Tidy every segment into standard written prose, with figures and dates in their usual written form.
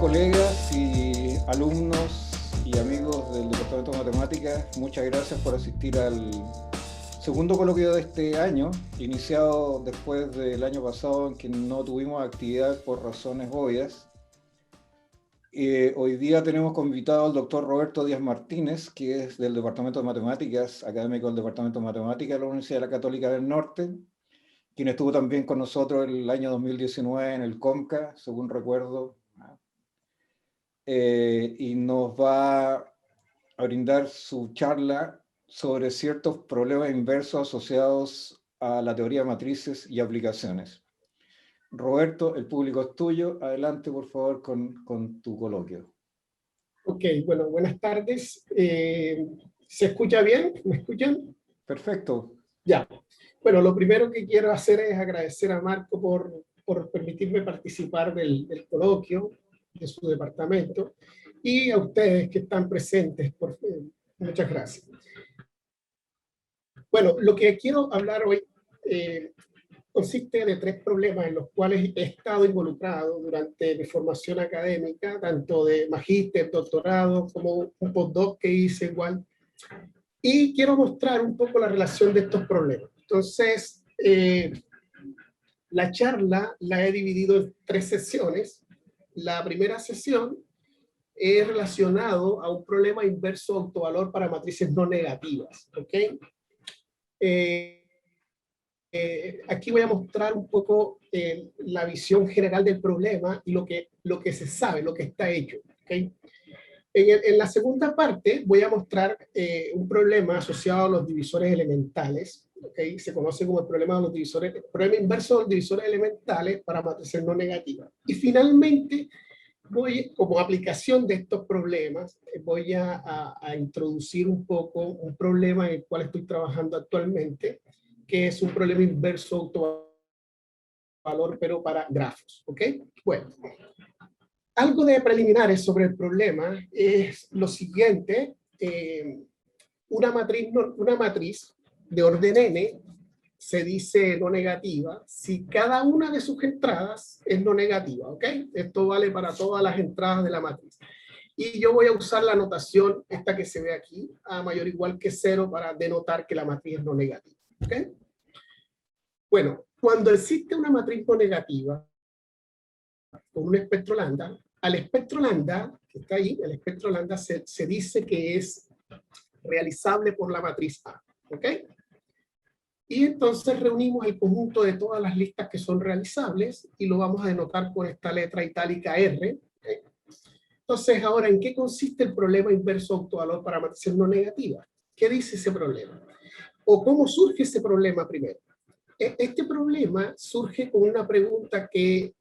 colegas y alumnos y amigos del Departamento de Matemáticas, muchas gracias por asistir al segundo coloquio de este año, iniciado después del año pasado en que no tuvimos actividad por razones obvias. Hoy día tenemos como invitado al doctor Roberto Díaz Martínez, que es del Departamento de Matemáticas, académico del Departamento de Matemáticas de la Universidad de la Católica del Norte, quien estuvo también con nosotros el año 2019 en el COMCA, según recuerdo, y nos va a brindar su charla sobre ciertos problemas inversos asociados a la teoría de matrices y aplicaciones. Roberto, el público es tuyo. Adelante, por favor, con tu coloquio. Ok, bueno, buenas tardes. ¿Se escucha bien? ¿Me escuchan? Perfecto. Ya. Bueno, lo primero que quiero hacer es agradecer a Marco por permitirme participar del coloquio de su departamento y a ustedes que están presentes. Muchas gracias. Bueno, lo que quiero hablar hoy consiste de 3 problemas en los cuales he estado involucrado durante mi formación académica, tanto de magíster, doctorado, como un postdoc que hice igual. Y quiero mostrar un poco la relación de estos problemas. Entonces, la charla la he dividido en 3 sesiones. La primera sesión es relacionado a un problema inverso autovalor para matrices no negativas. ¿Okay? Aquí voy a mostrar un poco la visión general del problema y lo que se sabe, lo que está hecho. ¿Okay? En la segunda parte voy a mostrar un problema asociado a los divisores elementales. ¿Okay? Se conoce como el problema de los divisores, el problema inverso de los divisores elementales para matrices no negativas. Y finalmente, como aplicación de estos problemas, voy a introducir un poco un problema en el cual estoy trabajando actualmente, que es un problema inverso autovalor, pero para grafos. ¿Ok? Bueno, algo de preliminares sobre el problema es lo siguiente. Una matriz de orden n se dice no negativa si cada una de sus entradas es no negativa. ¿Ok? Esto vale para todas las entradas de la matriz. Y yo voy a usar la notación, esta que se ve aquí, a mayor o igual que 0, para denotar que la matriz es no negativa. ¿Ok? Bueno, cuando existe una matriz no negativa con un espectro lambda, al espectro lambda, que está ahí, el espectro lambda se dice que es realizable por la matriz A. ¿Ok? Y entonces reunimos el conjunto de todas las listas que son realizables y lo vamos a denotar con esta letra itálica R. ¿Okay? Entonces, ahora, ¿en qué consiste el problema inverso autovalor para matrices no negativas? ¿Qué dice ese problema? ¿O cómo surge ese problema primero? Este problema surge con una pregunta que,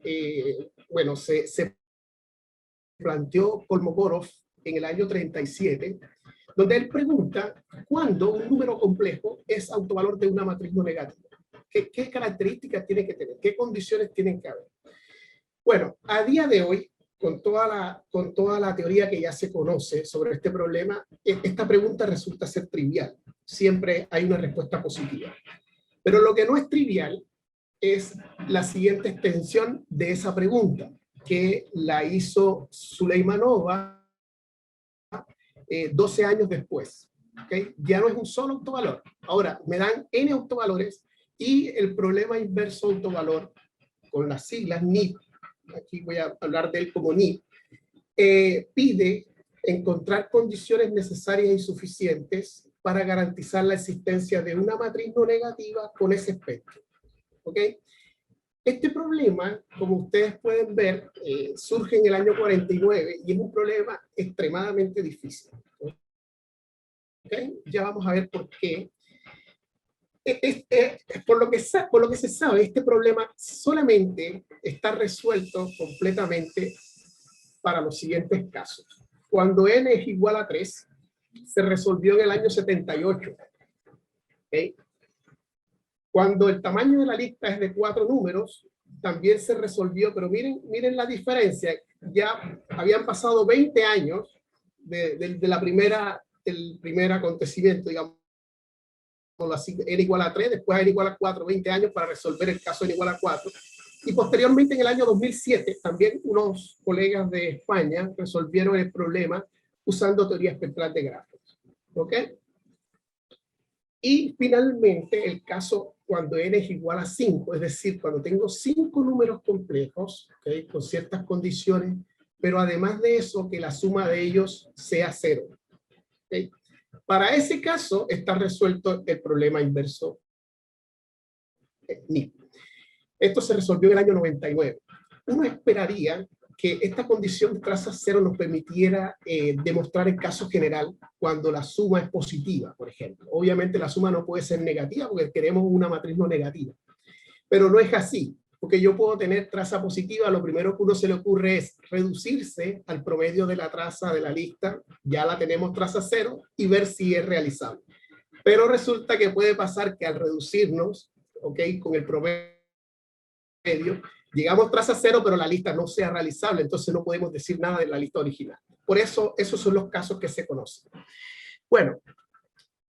bueno, se planteó Kolmogorov en el año 37, donde él pregunta cuándo un número complejo es autovalor de una matriz no negativa. ¿Qué características tiene que tener? ¿Qué condiciones tienen que haber? Bueno, a día de hoy, con toda la teoría que ya se conoce sobre este problema, esta pregunta resulta ser trivial. Siempre hay una respuesta positiva. Pero lo que no es trivial es la siguiente extensión de esa pregunta, que la hizo Suleimanova 12 años después. ¿Okay? Ya no es un solo autovalor. Ahora, me dan n autovalores y el problema inverso autovalor, con las siglas NIP, aquí voy a hablar de él como NIP, pide encontrar condiciones necesarias y suficientes para garantizar la existencia de una matriz no negativa con ese espectro. ¿Ok? Este problema, como ustedes pueden ver, surge en el año 49 y es un problema extremadamente difícil. ¿Ok? Ya vamos a ver por qué. Por lo que se sabe, este problema solamente está resuelto completamente para los siguientes casos. Cuando n es igual a 3, se resolvió en el año 78. ¿Okay? Cuando el tamaño de la lista es de 4 números, también se resolvió, pero miren la diferencia. Ya habían pasado 20 años del primer acontecimiento, digamos, así, n igual a 3, después n igual a 4, 20 años para resolver el caso n igual a 4. Y posteriormente, en el año 2007, también unos colegas de España resolvieron el problema usando teoría espectral de grafos. ¿Ok? Y finalmente, el caso cuando n es igual a 5, es decir, cuando tengo 5 números complejos, ¿okay?, con ciertas condiciones, pero además de eso, que la suma de ellos sea 0. ¿Okay? Para ese caso, está resuelto el problema inverso NIP. Esto se resolvió en el año 99. Uno esperaría que esta condición de traza 0 nos permitiera demostrar el caso general cuando la suma es positiva, por ejemplo. Obviamente la suma no puede ser negativa porque queremos una matriz no negativa. Pero no es así, porque yo puedo tener traza positiva, lo primero que uno se le ocurre es reducirse al promedio de la traza de la lista, ya la tenemos traza 0, y ver si es realizable. Pero resulta que puede pasar que al reducirnos, ¿ok?, con el promedio, llegamos traza 0, pero la lista no sea realizable, entonces no podemos decir nada de la lista original. Por eso, esos son los casos que se conocen. Bueno,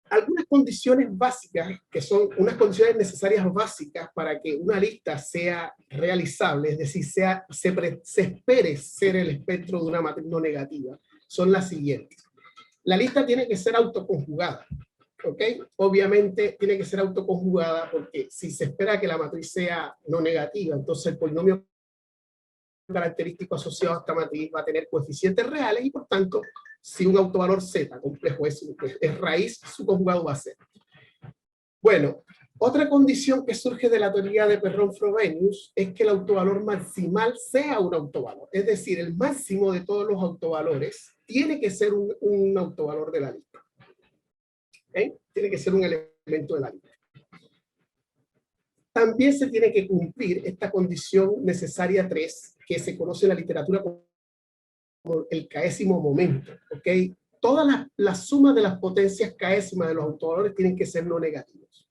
algunas condiciones básicas, que son unas condiciones necesarias básicas para que una lista sea realizable, es decir, se espere ser el espectro de una matriz no negativa, son las siguientes. La lista tiene que ser autoconjugada. ¿Ok? Obviamente tiene que ser autoconjugada porque si se espera que la matriz sea no negativa, entonces el polinomio característico asociado a esta matriz va a tener coeficientes reales y por tanto, si un autovalor z complejo es raíz, su conjugado va a ser. Bueno, otra condición que surge de la teoría de Perron-Frobenius es que el autovalor maximal sea un autovalor. Es decir, el máximo de todos los autovalores tiene que ser un autovalor de la lista. ¿Okay? Tiene que ser un elemento de la lista. También se tiene que cumplir esta condición necesaria 3, que se conoce en la literatura como el késimo momento. ¿Okay? Todas las sumas de las potencias késimas de los autovalores tienen que ser no negativos.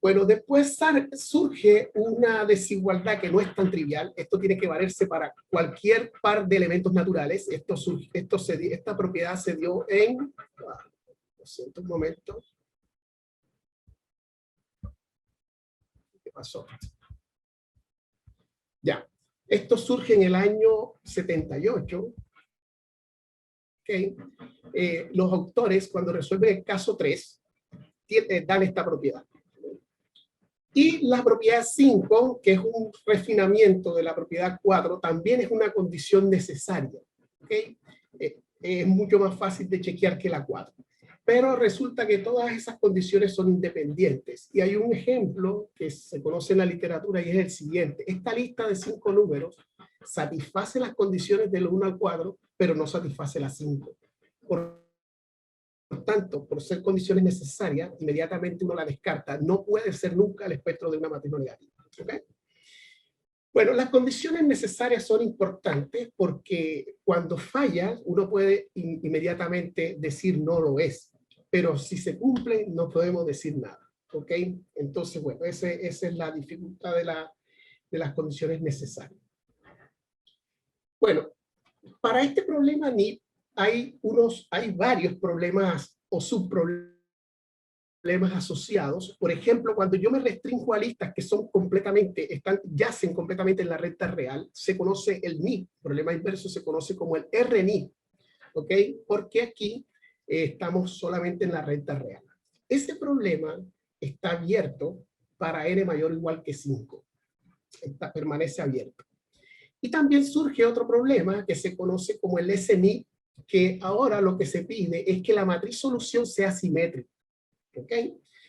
Bueno, después surge una desigualdad que no es tan trivial. Esto tiene que valerse para cualquier par de elementos naturales. Esta propiedad se dio en... Lo siento un momento. ¿Qué pasó? Ya. Esto surge en el año 78. ¿Okay? Los autores, cuando resuelven el caso 3, dan esta propiedad. Y la propiedad 5, que es un refinamiento de la propiedad 4, también es una condición necesaria. ¿Okay? Es mucho más fácil de chequear que la 4. Pero resulta que todas esas condiciones son independientes. Y hay un ejemplo que se conoce en la literatura y es el siguiente. Esta lista de 5 números satisface las condiciones del 1 al cuadro, pero no satisface las 5. Por tanto, por ser condiciones necesarias, inmediatamente uno la descarta. No puede ser nunca el espectro de una matriz no negativa. ¿Okay? Bueno, las condiciones necesarias son importantes porque cuando falla, uno puede inmediatamente decir no lo es. Pero si se cumple, no podemos decir nada. ¿Ok? Entonces, bueno, esa es la dificultad de las condiciones necesarias. Bueno, para este problema NIP hay varios problemas o subproblemas asociados. Por ejemplo, cuando yo me restringo a listas que son yacen completamente en la recta real, se conoce el NIP, problema inverso se conoce como el RNIP. ¿Ok? Porque aquí estamos solamente en la recta real. Ese problema está abierto para n mayor o igual que 5. Permanece abierto. Y también surge otro problema que se conoce como el SNIP, que ahora lo que se pide es que la matriz solución sea simétrica. ¿Ok?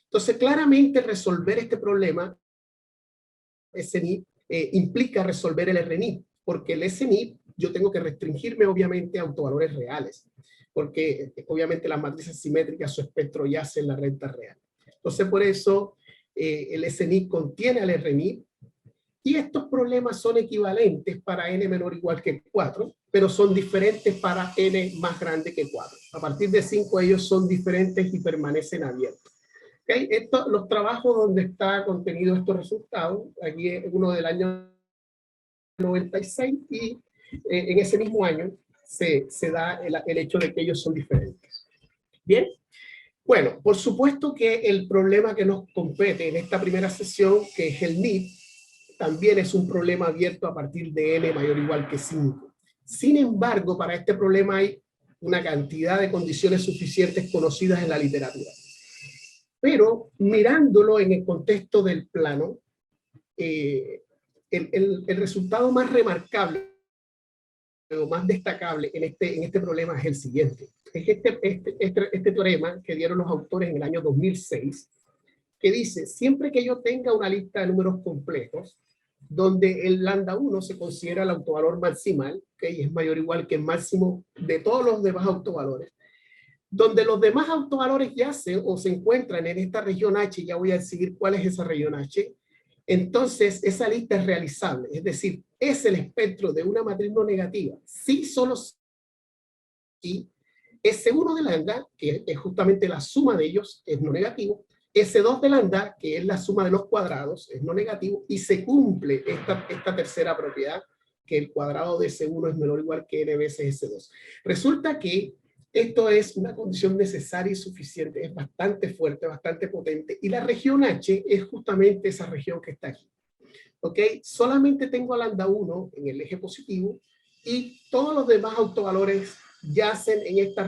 Entonces, claramente resolver este problema, SNIP, implica resolver el RNIP, porque el SNIP yo tengo que restringirme obviamente a autovalores reales, porque obviamente las matrices simétricas, su espectro yace en la recta real. Entonces, por eso el SNIP contiene al RNIP, y estos problemas son equivalentes para n menor o igual que 4, pero son diferentes para n más grande que 4. A partir de 5 ellos son diferentes y permanecen abiertos. ¿Okay? Los trabajos donde está contenido estos resultados, aquí es uno del año 96 y en ese mismo año se da el hecho de que ellos son diferentes. ¿Bien? Bueno, por supuesto que el problema que nos compete en esta primera sesión, que es el NIP, también es un problema abierto a partir de n mayor o igual que 5. Sin embargo, para este problema hay una cantidad de condiciones suficientes conocidas en la literatura. Pero mirándolo en el contexto del plano, el resultado más remarcable o más destacable en este problema es el siguiente. Es este teorema que dieron los autores en el año 2006, que dice, siempre que yo tenga una lista de números complejos, donde el lambda 1 se considera el autovalor maximal, que es mayor o igual que el máximo de todos los demás autovalores, donde los demás autovalores yacen o se encuentran en esta región H, ya voy a decidir cuál es esa región H, entonces esa lista es realizable, es decir, es el espectro de una matriz no negativa, sí, solo si S1 de lambda, que es justamente la suma de ellos, es no negativo, S2 de lambda, que es la suma de los cuadrados, es no negativo, y se cumple esta tercera propiedad, que el cuadrado de S1 es menor o igual que n veces S2. Resulta que esto es una condición necesaria y suficiente, es bastante fuerte, bastante potente, y la región H es justamente esa región que está aquí. ¿Ok? Solamente tengo a lambda 1 en el eje positivo, y todos los demás autovalores yacen en esta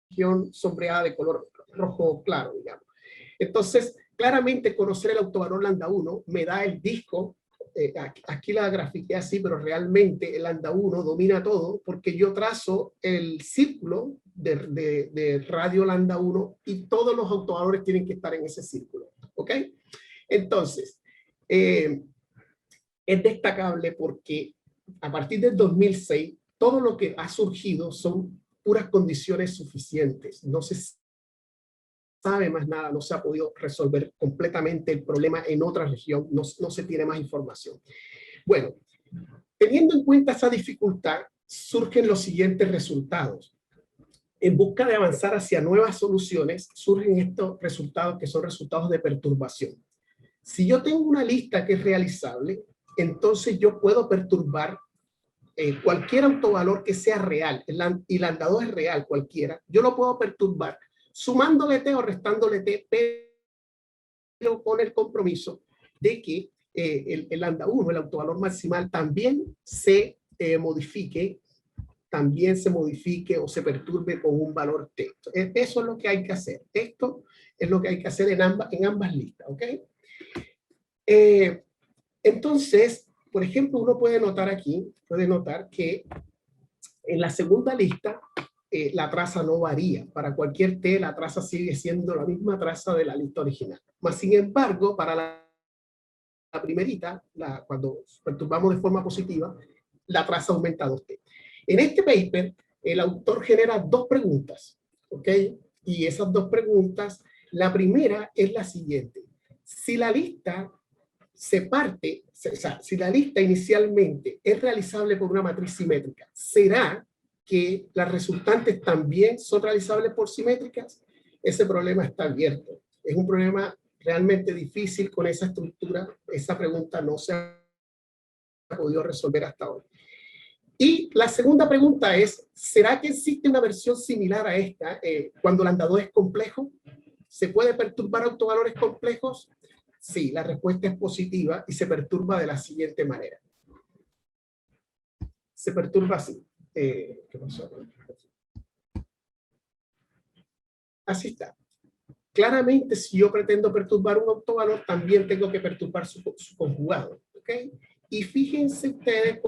región sombreada de color rojo claro, digamos. Entonces, claramente conocer el autovalor lambda 1 me da el disco, aquí la grafiqué así, pero realmente el lambda 1 domina todo porque yo trazo el círculo de radio lambda 1 y todos los autovalores tienen que estar en ese círculo. ¿Ok? Entonces, es destacable porque a partir del 2006, todo lo que ha surgido son puras condiciones suficientes. No se sabe más nada, no se ha podido resolver completamente el problema en otra región, no se tiene más información. Bueno, teniendo en cuenta esa dificultad, surgen los siguientes resultados. En busca de avanzar hacia nuevas soluciones, surgen estos resultados que son resultados de perturbación. Si yo tengo una lista que es realizable, entonces yo puedo perturbar cualquier autovalor que sea real, y lambda 2 es real cualquiera, yo lo puedo perturbar sumándole t o restándole t, pero con el compromiso de que el lambda 1, el autovalor maximal, también se modifique o se perturbe con un valor t. Eso es lo que hay que hacer. Esto es lo que hay que hacer en ambas listas, ¿ok? Entonces, por ejemplo, uno puede notar que en la segunda lista la traza no varía. Para cualquier t, la traza sigue siendo la misma traza de la lista original. Mas, sin embargo, para la primerita, cuando perturbamos de forma positiva, la traza aumenta 2t. En este paper, el autor genera dos preguntas, ¿ok? Y esas dos preguntas, la primera es la siguiente. Si la lista se parte, o sea, si la lista inicialmente es realizable por una matriz simétrica, ¿será que las resultantes también son realizables por simétricas? Ese problema está abierto. Es un problema realmente difícil con esa estructura. Esa pregunta no se ha podido resolver hasta ahora. Y la segunda pregunta es, ¿será que existe una versión similar a esta cuando lambda 2 es complejo? ¿Se puede perturbar autovalores complejos? Sí, la respuesta es positiva y se perturba de la siguiente manera. Se perturba así. ¿Qué pasó? Así está. Claramente, si yo pretendo perturbar un autovalor, también tengo que perturbar su conjugado. ¿Ok? Y fíjense ustedes,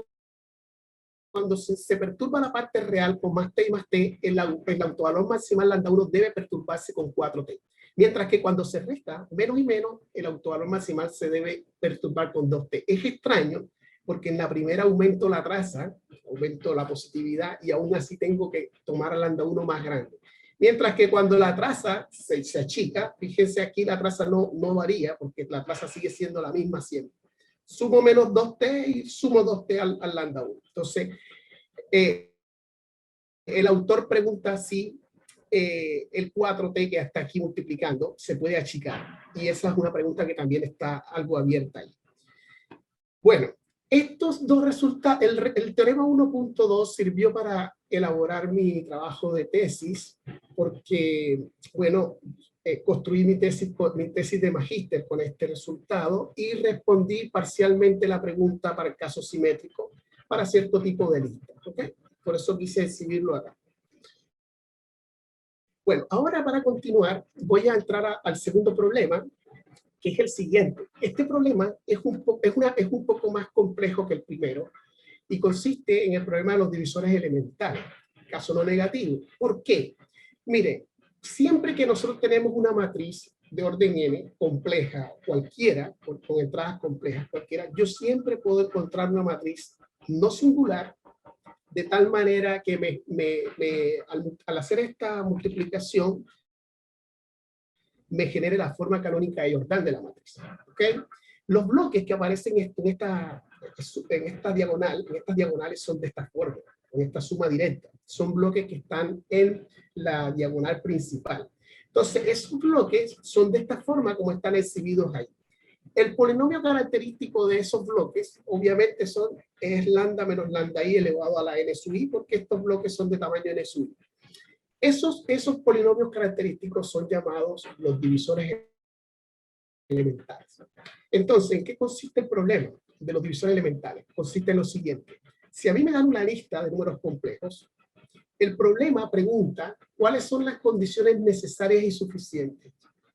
cuando se perturba la parte real con más t y más t, el autovalor maximal lambda 1 debe perturbarse con 4t. Mientras que cuando se resta menos y menos, el autovalor maximal se debe perturbar con 2t. Es extraño, porque en la primera aumento la traza, aumento la positividad, y aún así tengo que tomar a lambda 1 más grande. Mientras que cuando la traza se achica, fíjense aquí la traza no varía, porque la traza sigue siendo la misma siempre. Sumo menos 2t y sumo 2t al lambda 1. Entonces, el autor pregunta si el 4t que está aquí multiplicando se puede achicar. Y esa es una pregunta que también está algo abierta ahí. Bueno, estos dos resultados, el teorema 1.2 sirvió para elaborar mi trabajo de tesis, porque, bueno, construí mi tesis de magíster con este resultado y respondí parcialmente la pregunta para el caso simétrico para cierto tipo de lista. ¿Okay? Por eso quise exhibirlo acá. Bueno, ahora para continuar voy a entrar al segundo problema, que es el siguiente. Este problema es un poco más complejo que el primero y consiste en el problema de los divisores elementales, caso no negativo. ¿Por qué? Mire, siempre que nosotros tenemos una matriz de orden n, compleja, cualquiera, con entradas complejas, cualquiera, yo siempre puedo encontrar una matriz no singular, de tal manera que al hacer esta multiplicación, me genere la forma canónica de Jordan de la matriz. ¿Okay? Los bloques que aparecen en esta diagonal, en estas diagonales son de esta forma, en esta suma directa. Son bloques que están en la diagonal principal. Entonces, esos bloques son de esta forma como están exhibidos ahí. El polinomio característico de esos bloques, obviamente, es lambda menos lambda i elevado a la n sub i, porque estos bloques son de tamaño n sub i. Esos polinomios característicos son llamados los divisores elementales. Entonces, ¿en qué consiste el problema de los divisores elementales? Consiste en lo siguiente. Si a mí me dan una lista de números complejos, el problema pregunta cuáles son las condiciones necesarias y suficientes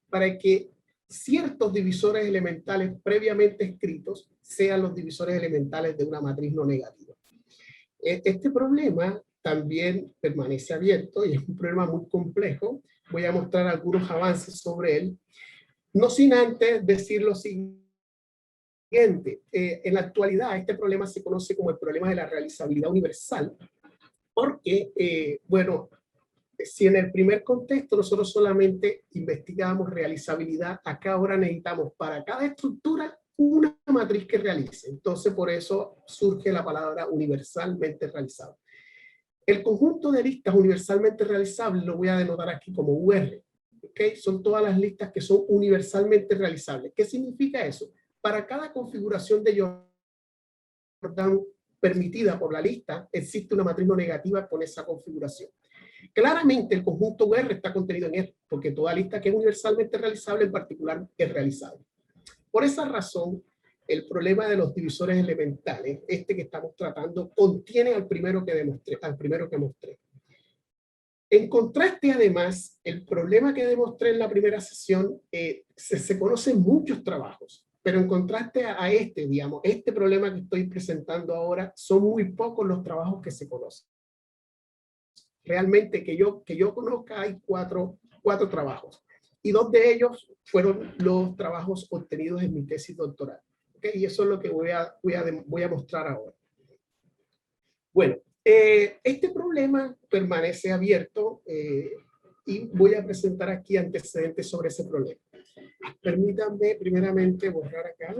para que ciertos divisores elementales previamente escritos sean los divisores elementales de una matriz no negativa. Este problema también permanece abierto y es un problema muy complejo. Voy a mostrar algunos avances sobre él. No sin antes decir lo siguiente. En la actualidad, este problema se conoce como el problema de la realizabilidad universal, porque, bueno, si en el primer contexto nosotros solamente investigamos realizabilidad, acá ahora necesitamos para cada estructura una matriz que realice. Entonces, por eso surge la palabra universalmente realizable. El conjunto de listas universalmente realizables lo voy a denotar aquí como UR. ¿Okay? Son todas las listas que son universalmente realizables. ¿Qué significa eso? Para cada configuración de Jordan permitida por la lista, existe una matriz no negativa con esa configuración. Claramente el conjunto UR está contenido en él, porque toda lista que es universalmente realizable en particular es realizable. Por esa razón, el problema de los divisores elementales, que estamos tratando, contiene al primero que mostré. En contraste, además, el problema que demostré en la primera sesión, se conocen muchos trabajos, pero en contraste a digamos, este problema que estoy presentando ahora, son muy pocos los trabajos que se conocen. Realmente que yo conozca hay cuatro trabajos, y 2 de ellos fueron los trabajos obtenidos en mi tesis doctoral. ¿Okay? Y eso es lo que voy a mostrar ahora. Bueno, este problema permanece abierto y voy a presentar aquí antecedentes sobre ese problema. Permítanme primeramente borrar acá.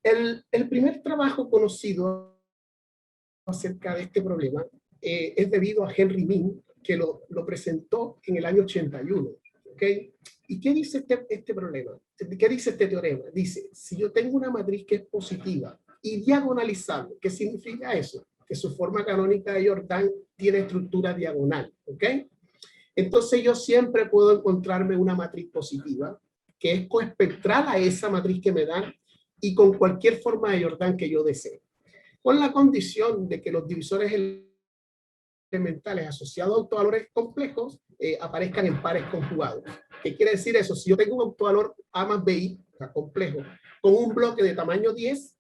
El primer trabajo conocido acerca de este problema es debido a Henry Min, que lo presentó en el año 81. ¿Okay? ¿Y qué dice este problema? ¿Qué dice este teorema? Dice, si yo tengo una matriz que es positiva y diagonalizable, ¿qué significa eso? Que su forma canónica de Jordan tiene estructura diagonal. ¿Okay? Entonces yo siempre puedo encontrarme una matriz positiva que es coespectral a esa matriz que me dan y con cualquier forma de Jordan que yo desee. Con la condición de que los divisores elementales asociados a autovalores complejos aparezcan en pares conjugados. ¿Qué quiere decir eso? Si yo tengo un autovalor A más BI, o sea, complejo, con un bloque de tamaño 10,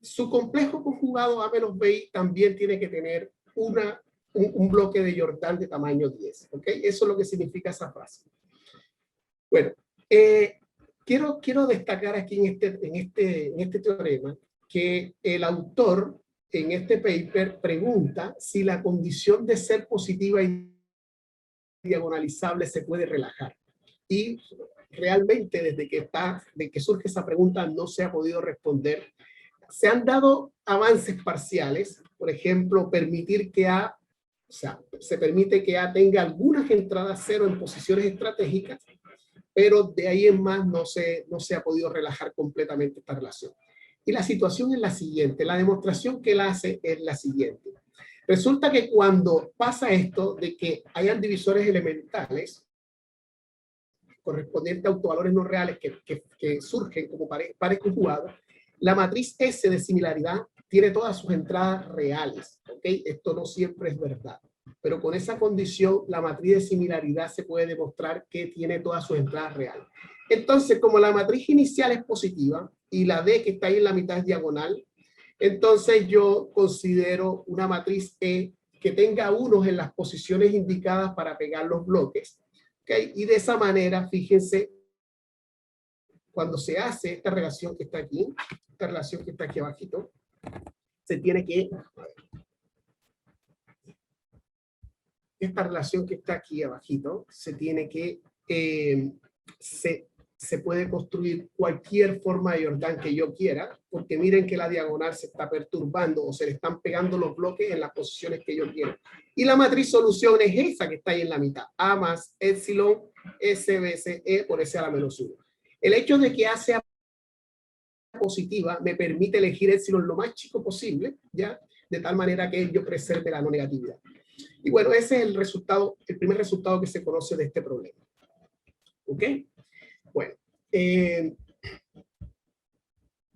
su complejo conjugado A menos BI también tiene que tener un bloque de Jordan de tamaño 10. ¿Okay? Eso es lo que significa esa frase. Bueno, quiero destacar aquí en este teorema que el autor en este paper pregunta si la condición de ser positiva y diagonalizable se puede relajar. Y realmente desde que surge esa pregunta no se ha podido responder. Se han dado avances parciales, por ejemplo, permitir que se permite que A tenga algunas entradas 0 en posiciones estratégicas, pero de ahí en más no se ha podido relajar completamente esta relación. Y la situación es la siguiente, la demostración que él hace es la siguiente. Resulta que cuando pasa esto de que hayan divisores elementales correspondientes a autovalores no reales que surgen como pares conjugados, la matriz S de similaridad tiene todas sus entradas reales. ¿Okay? Esto no siempre es verdad, pero con esa condición la matriz de similaridad se puede demostrar que tiene todas sus entradas reales. Entonces, como la matriz inicial es positiva y la D que está ahí en la mitad es diagonal, entonces yo considero una matriz E que tenga unos en las posiciones indicadas para pegar los bloques. ¿Okay? Y de esa manera, fíjense, cuando se hace esta relación que está aquí, esta relación que está aquí abajito, se tiene que... Esta relación que está aquí abajito, se tiene que... se puede construir cualquier forma de Jordan que yo quiera, porque miren que la diagonal se está perturbando o se le están pegando los bloques en las posiciones que yo quiero. Y la matriz solución es esa que está ahí en la mitad. A más epsilon S veces E por S a la menos 1. El hecho de que A sea positiva me permite elegir epsilon lo más chico posible, ¿ya? De tal manera que yo preserve la no negatividad. Y bueno, ese es el resultado, el primer resultado que se conoce de este problema. ¿Ok? Bueno,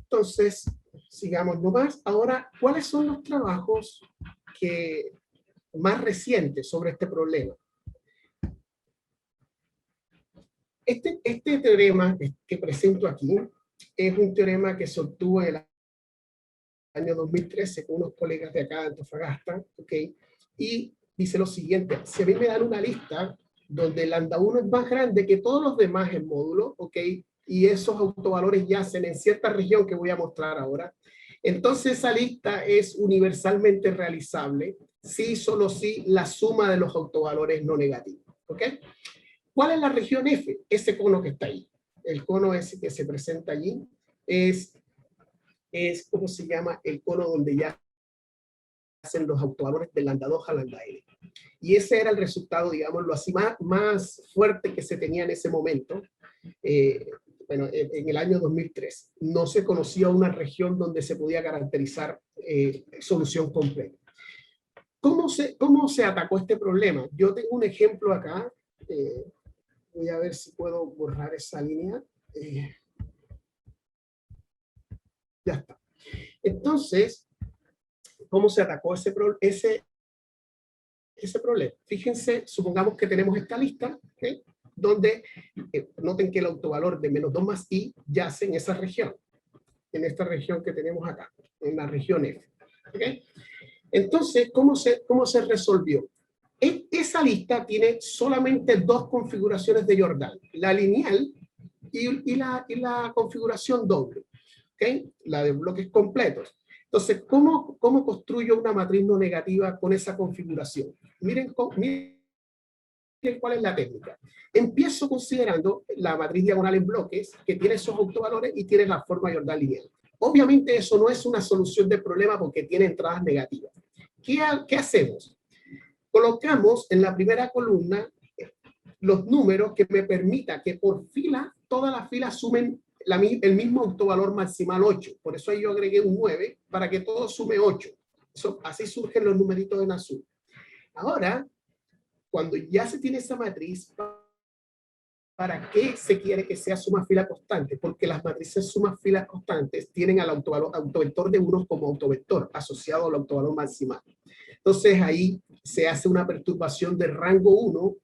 entonces, sigamos nomás. Ahora, ¿cuáles son los trabajos más recientes sobre este problema? Este teorema que presento aquí es un teorema que se obtuvo en el año 2013 con unos colegas de acá de Antofagasta, ¿ok? Y dice lo siguiente: si a mí me dan una lista donde lambda 1 es más grande que todos los demás en módulo, ¿ok? Y esos autovalores yacen en cierta región que voy a mostrar ahora, entonces esa lista es universalmente realizable si solo si la suma de los autovalores no negativos, ¿ok? ¿Cuál es la región F? Ese cono que está ahí. El cono ese que se presenta allí es ¿cómo se llama? El cono donde ya hacen los autovalores de lambda 2 a lambda L. Y ese era el resultado, digámoslo así, más fuerte que se tenía en ese momento, bueno, en el año 2003. No se conocía una región donde se podía caracterizar solución completa. ¿Cómo se atacó este problema? Yo tengo un ejemplo acá. Voy a ver si puedo borrar esa línea. Ya está. Entonces, ¿cómo se atacó ese problema? Fíjense, supongamos que tenemos esta lista, ¿okay? Donde noten que el autovalor de menos 2 más i yace en esa región, en esta región que tenemos acá, en la región F. ¿Okay? Entonces, ¿cómo se resolvió? Esa lista tiene solamente dos configuraciones de Jordan, la lineal y la configuración doble, ¿okay? La de bloques completos. Entonces, ¿cómo construyo una matriz no negativa con esa configuración? Miren cuál es la técnica. Empiezo considerando la matriz diagonal en bloques, que tiene esos autovalores y tiene la forma Jordan lineal. Obviamente eso no es una solución del problema porque tiene entradas negativas. ¿Qué hacemos? Colocamos en la primera columna los números que me permita que por fila, todas las filas sumen el mismo autovalor maximal 8. Por eso ahí yo agregué un 9 para que todo sume 8. Así surgen los numeritos en azul. Ahora, cuando ya se tiene esa matriz, ¿para qué se quiere que sea suma fila constante? Porque las matrices sumas filas constantes tienen al autovector de 1 como autovector asociado al autovalor maximal. Entonces ahí se hace una perturbación de rango 1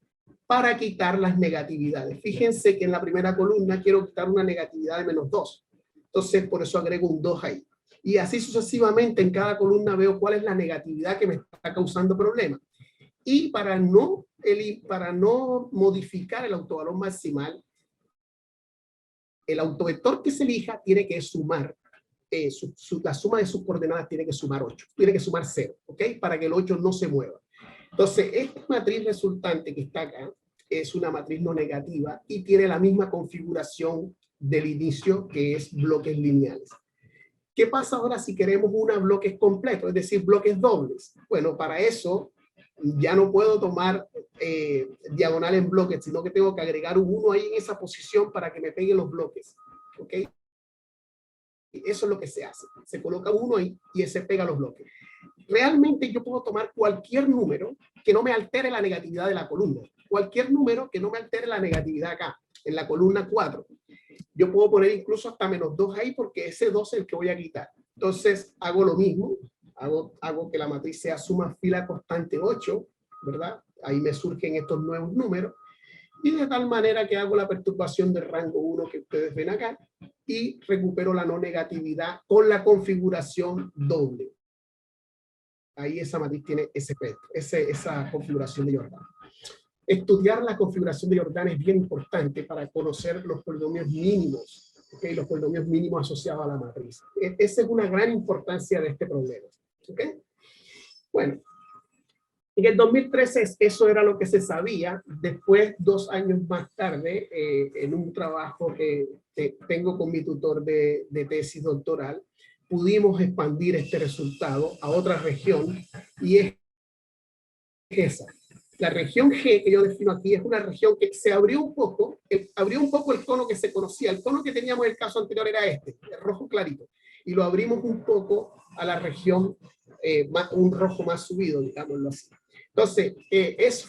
para quitar las negatividades. Fíjense que en la primera columna quiero quitar una negatividad de menos 2. Entonces por eso agrego un 2 ahí. Y así sucesivamente en cada columna veo cuál es la negatividad que me está causando problemas. Y para no modificar el autovalor maximal, el autovector que se elija tiene que sumar, la suma de sus coordenadas tiene que sumar 8, tiene que sumar 0, ¿ok? Para que el 8 no se mueva. Entonces, esta matriz resultante que está acá es una matriz no negativa y tiene la misma configuración del inicio, que es bloques lineales. ¿Qué pasa ahora si queremos una bloques completos, es decir, bloques dobles? Bueno, para eso ya no puedo tomar diagonal en bloques, sino que tengo que agregar un 1 ahí en esa posición para que me peguen los bloques. ¿Ok? Eso es lo que se hace. Se coloca 1 ahí y ese pega los bloques. Realmente yo puedo tomar cualquier número que no me altere la negatividad de la columna. Cualquier número que no me altere la negatividad acá, en la columna 4. Yo puedo poner incluso hasta -2 ahí porque ese 2 es el que voy a quitar. Entonces hago lo mismo, hago que la matriz sea suma fila constante 8, ¿verdad? Ahí me surgen estos nuevos números. Y de tal manera que hago la perturbación del rango 1 que ustedes ven acá y recupero la no negatividad con la configuración doble. Ahí esa matriz tiene esa configuración de Jordan. Estudiar la configuración de Jordan es bien importante para conocer los polinomios mínimos, ¿okay? Los polinomios mínimos asociados a la matriz. Esa es una gran importancia de este problema. ¿Okay? Bueno, en el 2013 eso era lo que se sabía. Después, 2 años más tarde, en un trabajo que tengo con mi tutor de tesis doctoral, pudimos expandir este resultado a otra región, y es esa. La región G que yo defino aquí es una región que se abrió un poco el cono que se conocía. El cono que teníamos en el caso anterior era este, el rojo clarito, y lo abrimos un poco a la región, un rojo más subido, digámoslo así. Entonces,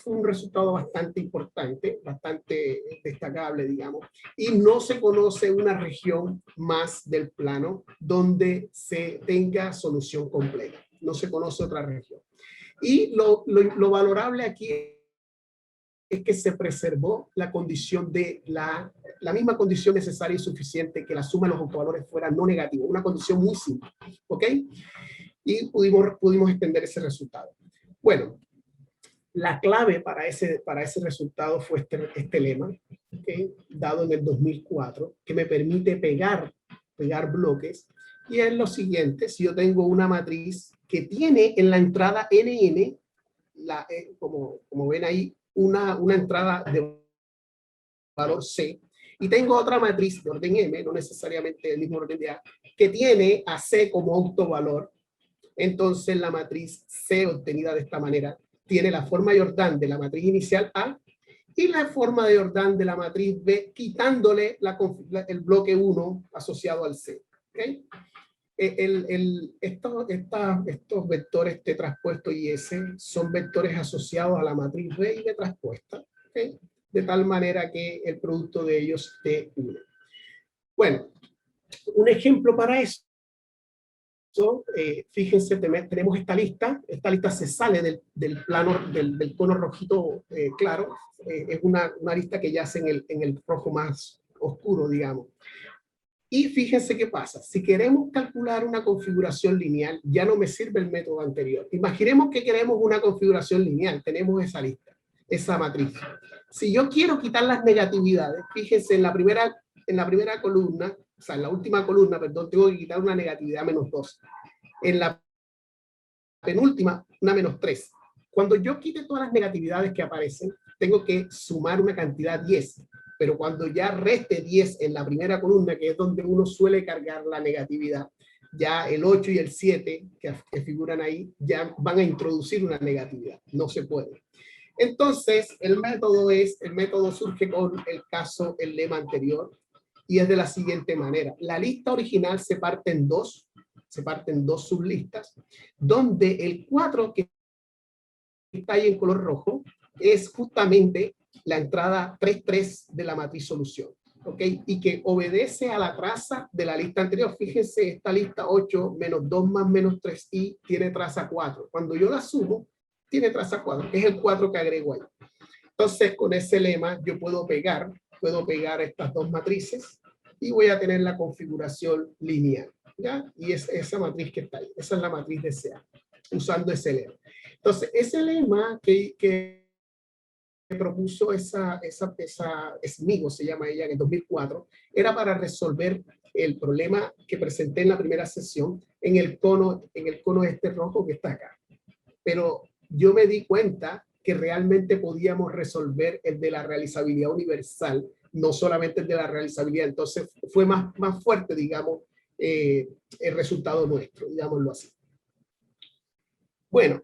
fue un resultado bastante importante, bastante destacable, digamos, y no se conoce una región más del plano donde se tenga solución completa. No se conoce otra región. Y lo valorable aquí es que se preservó la condición de la misma condición necesaria y suficiente, que la suma de los autovalores fuera no negativa, una condición muy simple, ¿ok? Y pudimos extender ese resultado. Bueno, la clave para ese resultado fue este lema, ¿okay? Dado en el 2004, que me permite pegar bloques, y es lo siguiente: si yo tengo una matriz que tiene en la entrada NN, como ven ahí, una entrada de valor C, y tengo otra matriz de orden M, no necesariamente del mismo orden de A, que tiene a C como autovalor, entonces la matriz C obtenida de esta manera tiene la forma de Jordan de la matriz inicial A y la forma de Jordan de la matriz B, quitándole el bloque 1 asociado al C. ¿Okay? Estos vectores T traspuesto y S son vectores asociados a la matriz B y B traspuesta, ¿okay? De tal manera que el producto de ellos es 1. Bueno, un ejemplo para eso. Fíjense, tenemos esta lista se sale del plano, del cono rojito claro, es una lista que yace en el rojo más oscuro, digamos. Y fíjense qué pasa: si queremos calcular una configuración lineal, ya no me sirve el método anterior. Imaginemos que queremos una configuración lineal, tenemos esa lista, esa matriz. Si yo quiero quitar las negatividades, fíjense, en la primera columna, o sea, en la última columna, perdón, tengo que quitar una negatividad -2. En la penúltima, una -3. Cuando yo quite todas las negatividades que aparecen, tengo que sumar una cantidad 10. Pero cuando ya reste 10 en la primera columna, que es donde uno suele cargar la negatividad, ya el 8 y el 7 que figuran ahí, ya van a introducir una negatividad. No se puede. Entonces, el método surge con el lema anterior, y es de la siguiente manera: la lista original se parte en dos sublistas, donde el 4 que está ahí en color rojo es justamente la entrada 3,3 de la matriz solución, ¿ok? Y que obedece a la traza de la lista anterior. Fíjense, esta lista 8 menos 2 más menos 3i tiene traza 4. Cuando yo la sumo, tiene traza 4, que es el 4 que agrego ahí. Entonces, con ese lema yo puedo pegar estas dos matrices y voy a tener la configuración lineal, ¿ya? Y es esa matriz que está ahí. Esa es la matriz de CA, usando ese lema. Entonces, ese lema que propuso esa Smigo, se llama ella, en el 2004, era para resolver el problema que presenté en la primera sesión en el cono este rojo que está acá. Pero yo me di cuenta que realmente podíamos resolver el de la realizabilidad universal, no solamente el de la realizabilidad. Entonces fue más fuerte, digamos, el resultado nuestro, digámoslo así. Bueno,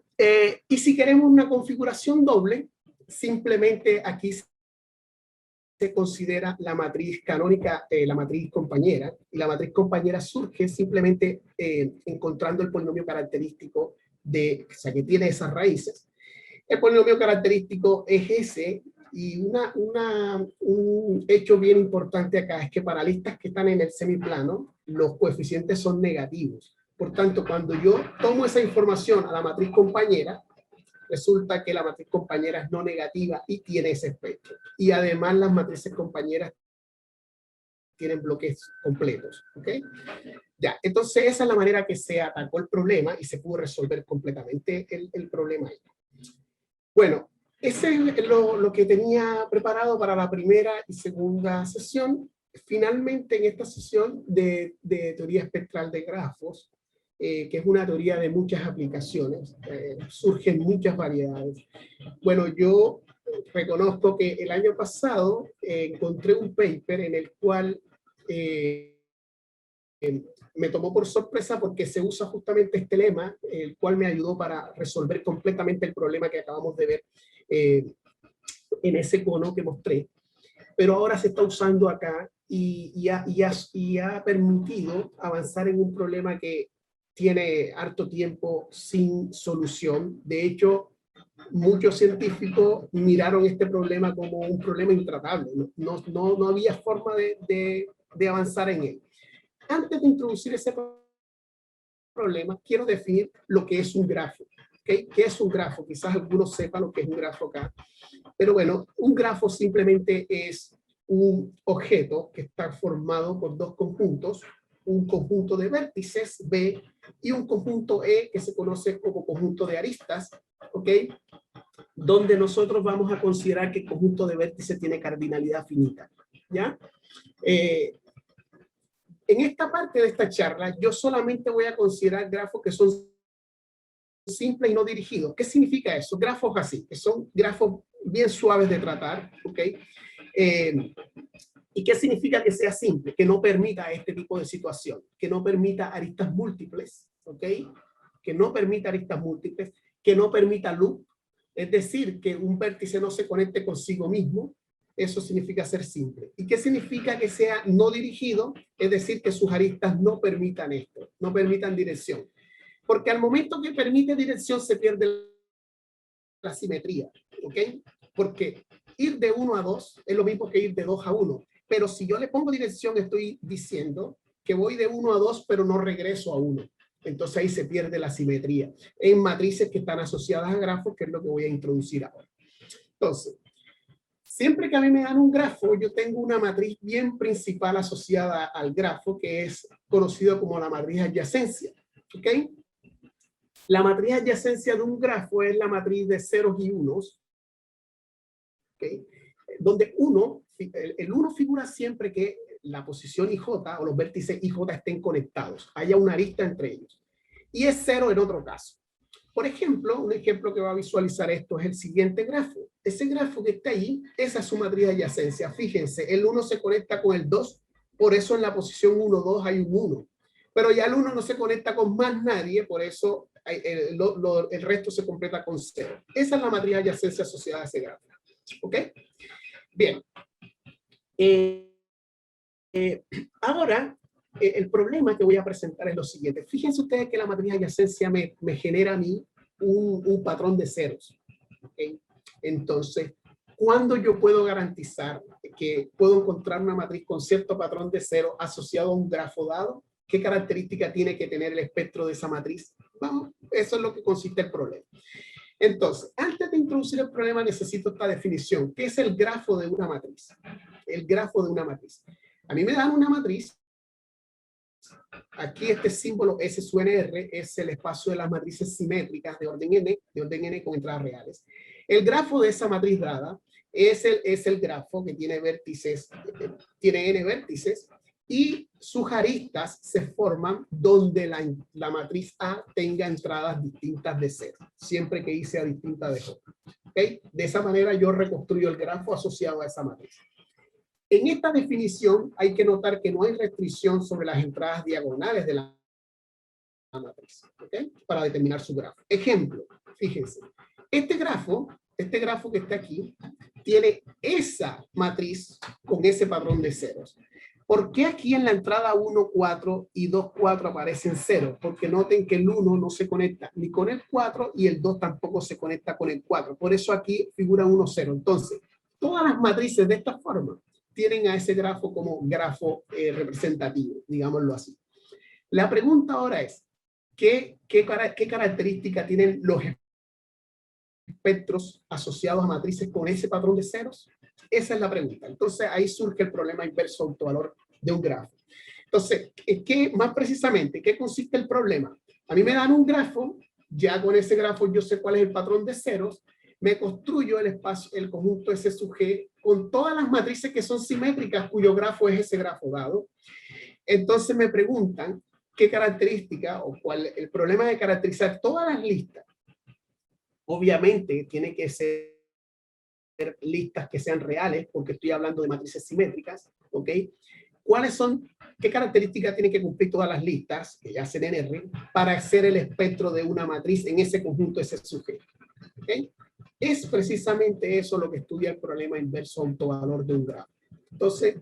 y si queremos una configuración doble, simplemente aquí se considera la matriz canónica, la matriz compañera, y la matriz compañera surge simplemente encontrando el polinomio característico o sea, que tiene esas raíces. El polinomio característico es ese, y un hecho bien importante acá es que para listas que están en el semiplano, los coeficientes son negativos. Por tanto, cuando yo tomo esa información a la matriz compañera, resulta que la matriz compañera es no negativa y tiene ese espectro. Y además las matrices compañeras tienen bloques completos, ¿ok? Ya, entonces esa es la manera que se atacó el problema y se pudo resolver completamente el problema ahí. Bueno, ese es lo que tenía preparado para la primera y segunda sesión. Finalmente, en esta sesión de teoría espectral de grafos, que es una teoría de muchas aplicaciones, surgen muchas variedades. Bueno, yo reconozco que el año pasado encontré un paper en el cual me tomó por sorpresa porque se usa justamente este lema, el cual me ayudó para resolver completamente el problema que acabamos de ver en ese cono que mostré. Pero ahora se está usando acá y ha permitido avanzar en un problema que tiene harto tiempo sin solución. De hecho, muchos científicos miraron este problema como un problema intratable. No había forma de avanzar en él. Antes de introducir ese problema, quiero definir lo que es un grafo. ¿Okay? ¿Qué es un grafo? Quizás algunos sepan lo que es un grafo acá. Pero bueno, un grafo simplemente es un objeto que está formado por dos conjuntos, un conjunto de vértices B y un conjunto E que se conoce como conjunto de aristas, ¿ok? Donde nosotros vamos a considerar que el conjunto de vértices tiene cardinalidad finita, ¿ya? En esta parte de esta charla, yo solamente voy a considerar grafos que son simples y no dirigidos. ¿Qué significa eso? Grafos así, que son grafos bien suaves de tratar, ¿ok? ¿Y qué significa que sea simple? Que no permita este tipo de situación, que no permita aristas múltiples, ¿ok? Que no permita aristas múltiples, que no permita loop, es decir, que un vértice no se conecte consigo mismo. Eso significa ser simple. ¿Y qué significa que sea no dirigido? Es decir, que sus aristas no permitan esto, no permitan dirección. Porque al momento que permite dirección se pierde la simetría, ¿ok? Porque ir de 1 a 2 es lo mismo que ir de 2 a 1. Pero si yo le pongo dirección, estoy diciendo que voy de 1 a 2, pero no regreso a 1. Entonces ahí se pierde la simetría en matrices que están asociadas a grafos, que es lo que voy a introducir ahora. Entonces, siempre que a mí me dan un grafo, yo tengo una matriz bien principal asociada al grafo, que es conocido como la matriz adyacencia. ¿Ok? La matriz adyacencia de un grafo es la matriz de ceros y unos, ¿okay? Donde el 1 figura siempre que la posición IJ o los vértices IJ estén conectados, haya una arista entre ellos. Y es 0 en otro caso. Por ejemplo, un ejemplo que va a visualizar esto es el siguiente grafo. Ese grafo que está ahí, esa es su matriz de adyacencia. Fíjense, el 1 se conecta con el 2, por eso en la posición 1, 2 hay un 1. Pero ya el 1 no se conecta con más nadie, por eso el resto se completa con 0. Esa es la matriz de adyacencia asociada a ese grafo. ¿Ok? Bien. Ahora, el problema que voy a presentar es lo siguiente. Fíjense ustedes que la matriz de adyacencia me genera a mí un patrón de ceros. ¿Okay? Entonces, ¿cuándo yo puedo garantizar que puedo encontrar una matriz con cierto patrón de cero asociado a un grafo dado? ¿Qué característica tiene que tener el espectro de esa matriz? Vamos, eso es lo que consiste el problema. Entonces, antes de introducir el problema necesito esta definición. ¿Qué es el grafo de una matriz? El grafo de una matriz. A mí me dan una matriz. Aquí este símbolo S sub NR es el espacio de las matrices simétricas de orden N con entradas reales. El grafo de esa matriz dada es el grafo que tiene vértices, tiene N vértices, y sus aristas se forman donde la matriz A tenga entradas distintas de 0, siempre que I sea distinta de J. ¿Okay? De esa manera yo reconstruyo el grafo asociado a esa matriz. En esta definición hay que notar que no hay restricción sobre las entradas diagonales de la matriz, ¿okay? Para determinar su grafo. Ejemplo, fíjense, este grafo que está aquí tiene esa matriz con ese patrón de ceros. ¿Por qué aquí en la entrada 1, 4 y 2, 4 aparecen 0? Porque noten que el 1 no se conecta ni con el 4 y el 2 tampoco se conecta con el 4. Por eso aquí figura 1, 0. Entonces, todas las matrices de esta forma tienen a ese grafo como grafo representativo, digámoslo así. La pregunta ahora es, ¿qué característica tienen los espectros asociados a matrices con ese patrón de ceros? Esa es la pregunta. Entonces ahí surge el problema inverso autovalor de un grafo. Entonces, más precisamente, ¿qué consiste el problema? A mí me dan un grafo, ya con ese grafo yo sé cuál es el patrón de ceros, me construyo el espacio, el conjunto S sub G con todas las matrices que son simétricas, cuyo grafo es ese grafo dado. Entonces me preguntan qué característica o cuál el problema de caracterizar todas las listas. Obviamente tiene que ser listas que sean reales, porque estoy hablando de matrices simétricas, ¿ok? ¿Qué características tienen que cumplir todas las listas, que ya hacen en R, para hacer el espectro de una matriz en ese conjunto S sub G? ¿Ok? Es precisamente eso lo que estudia el problema inverso autovalor de un grafo. Entonces,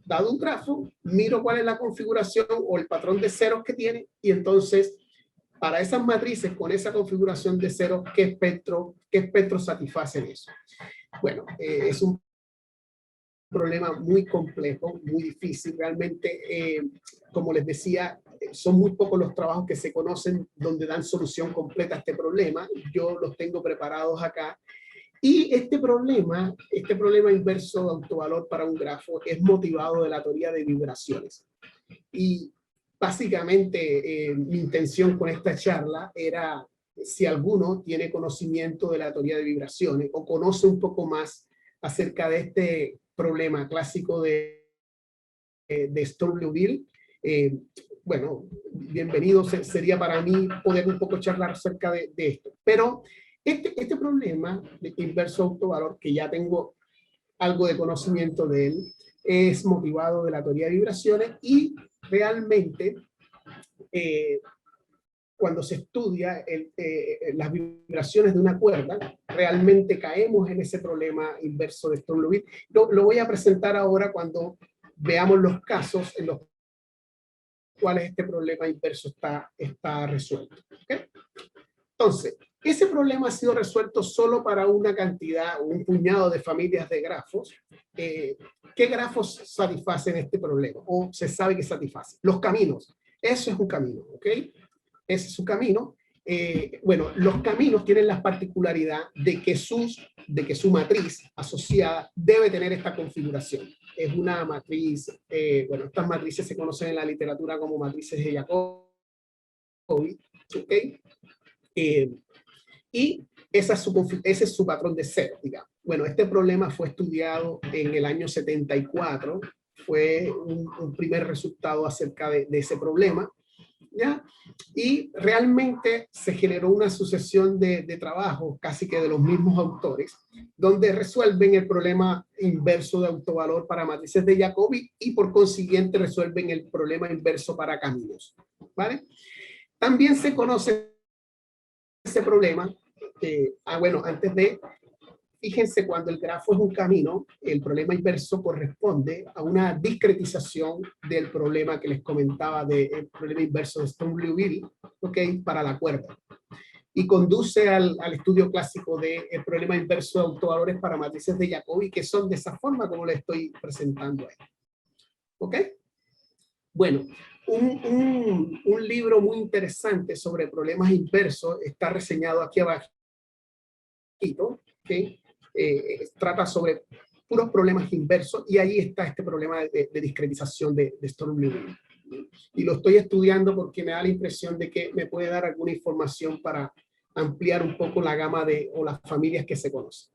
dado un grafo, miro cuál es la configuración o el patrón de ceros que tiene, y entonces, para esas matrices con esa configuración de ceros, ¿qué espectro satisfacen eso? Bueno, es un problema muy complejo, muy difícil. Realmente, como les decía, son muy pocos los trabajos que se conocen donde dan solución completa a este problema. Yo los tengo preparados acá. Y este problema inverso de autovalor para un grafo es motivado de la teoría de vibraciones. Y básicamente mi intención con esta charla era, si alguno tiene conocimiento de la teoría de vibraciones o conoce un poco más acerca de este problema clásico de Sturm-Liouville, bueno, bienvenido sería para mí poder un poco charlar acerca de esto. Pero este problema de inverso autovalor, que ya tengo algo de conocimiento de él, es motivado de la teoría de vibraciones y realmente cuando se estudia las vibraciones de una cuerda, realmente caemos en ese problema inverso de Sturm-Liouville. Lo voy a presentar ahora cuando veamos los casos en los cuales este problema inverso está resuelto. ¿Okay? Entonces, ese problema ha sido resuelto solo para una cantidad o un puñado de familias de grafos. ¿Qué grafos satisfacen este problema? O se sabe que satisfacen. Los caminos. Eso es un camino, ¿ok? Ese es un camino. Bueno, los caminos tienen la particularidad de que su matriz asociada debe tener esta configuración. Es una matriz, bueno, estas matrices se conocen en la literatura como matrices de Jacobi, ¿ok? Y ese es su patrón de cero, digamos. Bueno, este problema fue estudiado en el año 74, fue un primer resultado acerca de ese problema, ¿ya? Y realmente se generó una sucesión de trabajos, casi que de los mismos autores, donde resuelven el problema inverso de autovalor para matrices de Jacobi y por consiguiente resuelven el problema inverso para caminos, ¿vale? También se conoce ese problema. Bueno, fíjense, cuando el grafo es un camino, el problema inverso corresponde a una discretización del problema que les comentaba del problema inverso de Sturm-Liouville, ¿ok? Para la cuerda. Y conduce al estudio clásico del problema inverso de autovalores para matrices de Jacobi, que son de esa forma como le estoy presentando ahí. ¿Ok? Bueno, un libro muy interesante sobre problemas inversos está reseñado aquí abajo. ¿Okay? Trata sobre puros problemas inversos y ahí está este problema de discretización de Sturm-Liouville. Y lo estoy estudiando porque me da la impresión de que me puede dar alguna información para ampliar un poco la gama o las familias que se conocen.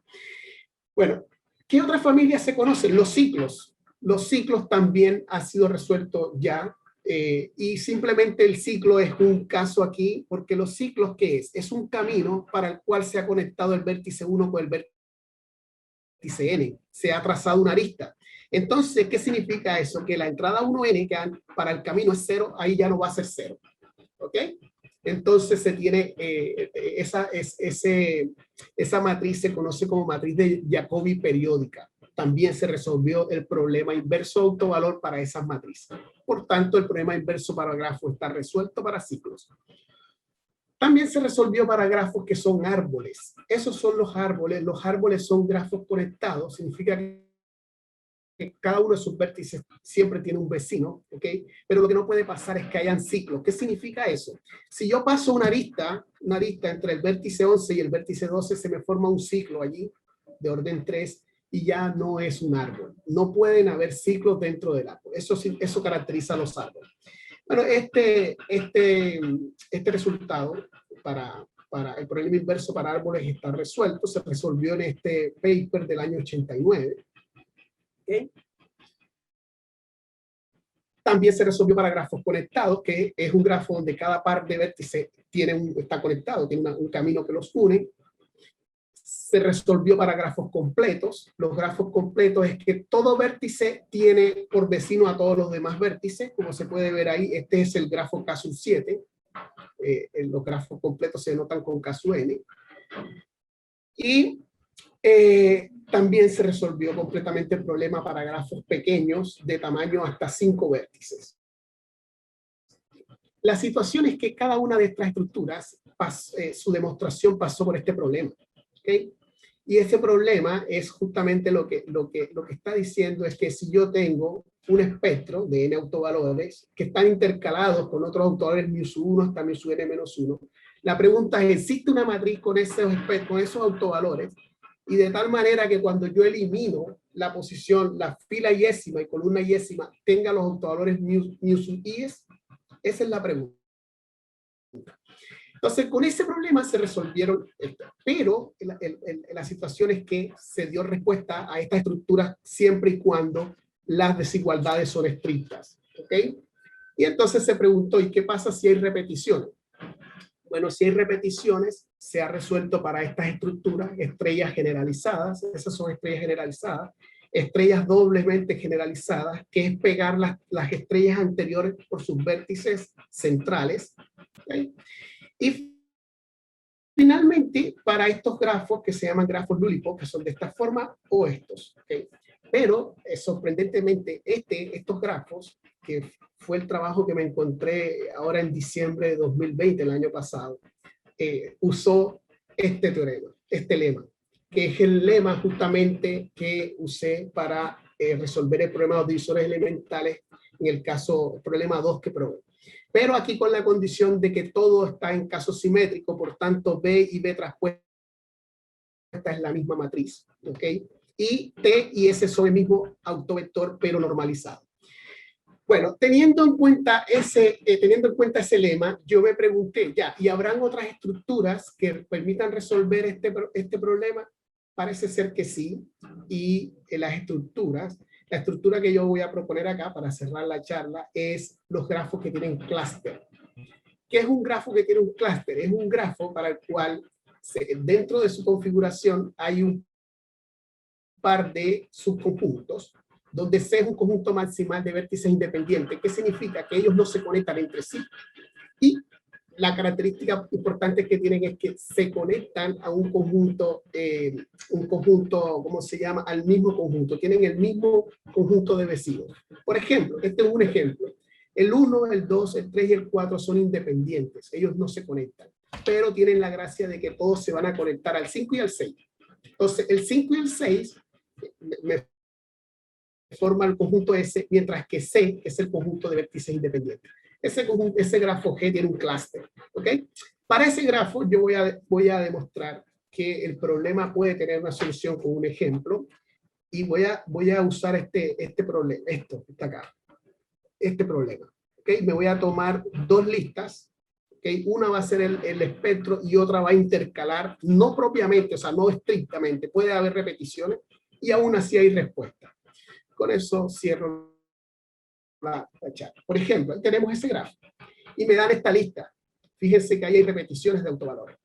Bueno, ¿qué otras familias se conocen? Los ciclos. Los ciclos también han sido resueltos ya. Y simplemente el ciclo es un caso aquí, porque los ciclos, ¿qué es? Es un camino para el cual se ha conectado el vértice 1 con el vértice n, se ha trazado una arista. Entonces, ¿qué significa eso? Que la entrada 1n, que para el camino es 0, ahí ya no va a ser 0. ¿Ok? Entonces se tiene esa matriz se conoce como matriz de Jacobi periódica. también se resolvió el problema inverso autovalor para esas matrices. Por tanto, el problema inverso para grafos está resuelto para ciclos. También se resolvió para grafos que son árboles. Esos son los árboles. Los árboles son grafos conectados. Significa que cada uno de sus vértices siempre tiene un vecino, ¿ok? Pero lo que no puede pasar es que hayan ciclos. ¿Qué significa eso? Si yo paso una arista entre el vértice 11 y el vértice 12, se me forma un ciclo allí de orden 3 y ya no es un árbol. No pueden haber ciclos dentro del árbol. Eso caracteriza a los árboles. Bueno, este resultado para el problema inverso para árboles está resuelto. Se resolvió en este paper del año 89. ¿Okay? También se resolvió para grafos conectados, que es un grafo donde cada par de vértices está conectado, tiene un camino que los une. Se resolvió para grafos completos. Los grafos completos es que todo vértice tiene por vecino a todos los demás vértices, como se puede ver ahí. Este es el grafo casu 7. Los grafos completos se denotan con casu n. Y también se resolvió completamente el problema para grafos pequeños de tamaño hasta 5 vértices. La situación es que cada una de estas estructuras, su demostración pasó por este problema. ¿Okay? Y ese problema es justamente lo que está diciendo es que si yo tengo un espectro de n autovalores que están intercalados con otros autovalores μ1 hasta μn-1, la pregunta es, ¿existe una matriz con esos autovalores? Y de tal manera que cuando yo elimino la posición, la fila yésima y columna yésima tenga los autovalores μ-i's, esa es la pregunta. Entonces, con ese problema se resolvieron esto. Pero la situación es que se dio respuesta a estas estructuras siempre y cuando las desigualdades son estrictas. ¿Ok? Y entonces se preguntó, ¿y qué pasa si hay repeticiones? Bueno, si hay repeticiones, se ha resuelto para estas estructuras estrellas generalizadas. Esas son estrellas generalizadas. Estrellas doblemente generalizadas, que es pegar las estrellas anteriores por sus vértices centrales. ¿Okay? Y finalmente, para estos grafos que se llaman grafos Lulipov, que son de esta forma, o estos. ¿Okay? Pero, sorprendentemente, estos grafos, que fue el trabajo que me encontré ahora en diciembre de 2020, el año pasado, usó este teorema, este lema, que es el lema justamente que usé para resolver el problema de los divisores elementales en el caso, problema 2 que probé. Pero aquí con la condición de que todo está en caso simétrico, por tanto B y B traspuesta es la misma matriz, ¿ok? Y T y S son el mismo autovector, pero normalizado. Bueno, teniendo en cuenta ese lema, yo me pregunté, ya, ¿y habrán otras estructuras que permitan resolver este problema? Parece ser que sí, y la estructura que yo voy a proponer acá para cerrar la charla es los grafos que tienen clúster. ¿Qué es un grafo que tiene un clúster? Es un grafo para el cual dentro de su configuración hay un par de subconjuntos, donde C es un conjunto maximal de vértices independientes. ¿Qué significa? Que ellos no se conectan entre sí. Y la característica importante que tienen es que se conectan a un conjunto, ¿cómo se llama? Al mismo conjunto. Tienen el mismo conjunto de vecinos. Por ejemplo, este es un ejemplo. El 1, el 2, el 3 y el 4 son independientes. Ellos no se conectan. Pero tienen la gracia de que todos se van a conectar al 5 y al 6. Entonces, el 5 y el 6 me forma el conjunto S, mientras que C es el conjunto de vértices independientes. Ese grafo G tiene un clúster. ¿Ok? Para ese grafo yo voy a demostrar que el problema puede tener una solución con un ejemplo y voy a usar este problema, está acá, este problema. ¿Ok? Me voy a tomar dos listas. ¿Okay? Una va a ser el espectro y otra va a intercalar, no propiamente, o sea, no estrictamente, puede haber repeticiones y aún así hay respuesta. Con eso cierro la charla. Por ejemplo, ahí tenemos ese grafo y me dan esta lista. Fíjense que ahí hay repeticiones de autovalores.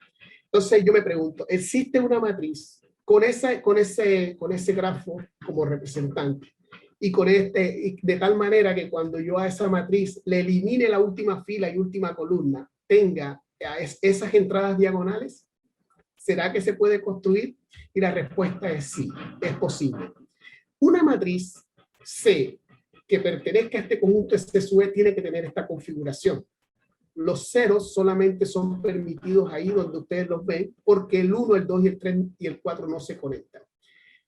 Entonces yo me pregunto, ¿existe una matriz con ese grafo como representante? Y de tal manera que cuando yo a esa matriz le elimine la última fila y última columna, tenga esas entradas diagonales, ¿será que se puede construir? Y la respuesta es sí, es posible. una matriz C que pertenezca a este conjunto S sub E tiene que tener esta configuración. Los ceros solamente son permitidos ahí donde ustedes los ven, porque el 1, el 2 y el 3 y el 4 no se conectan.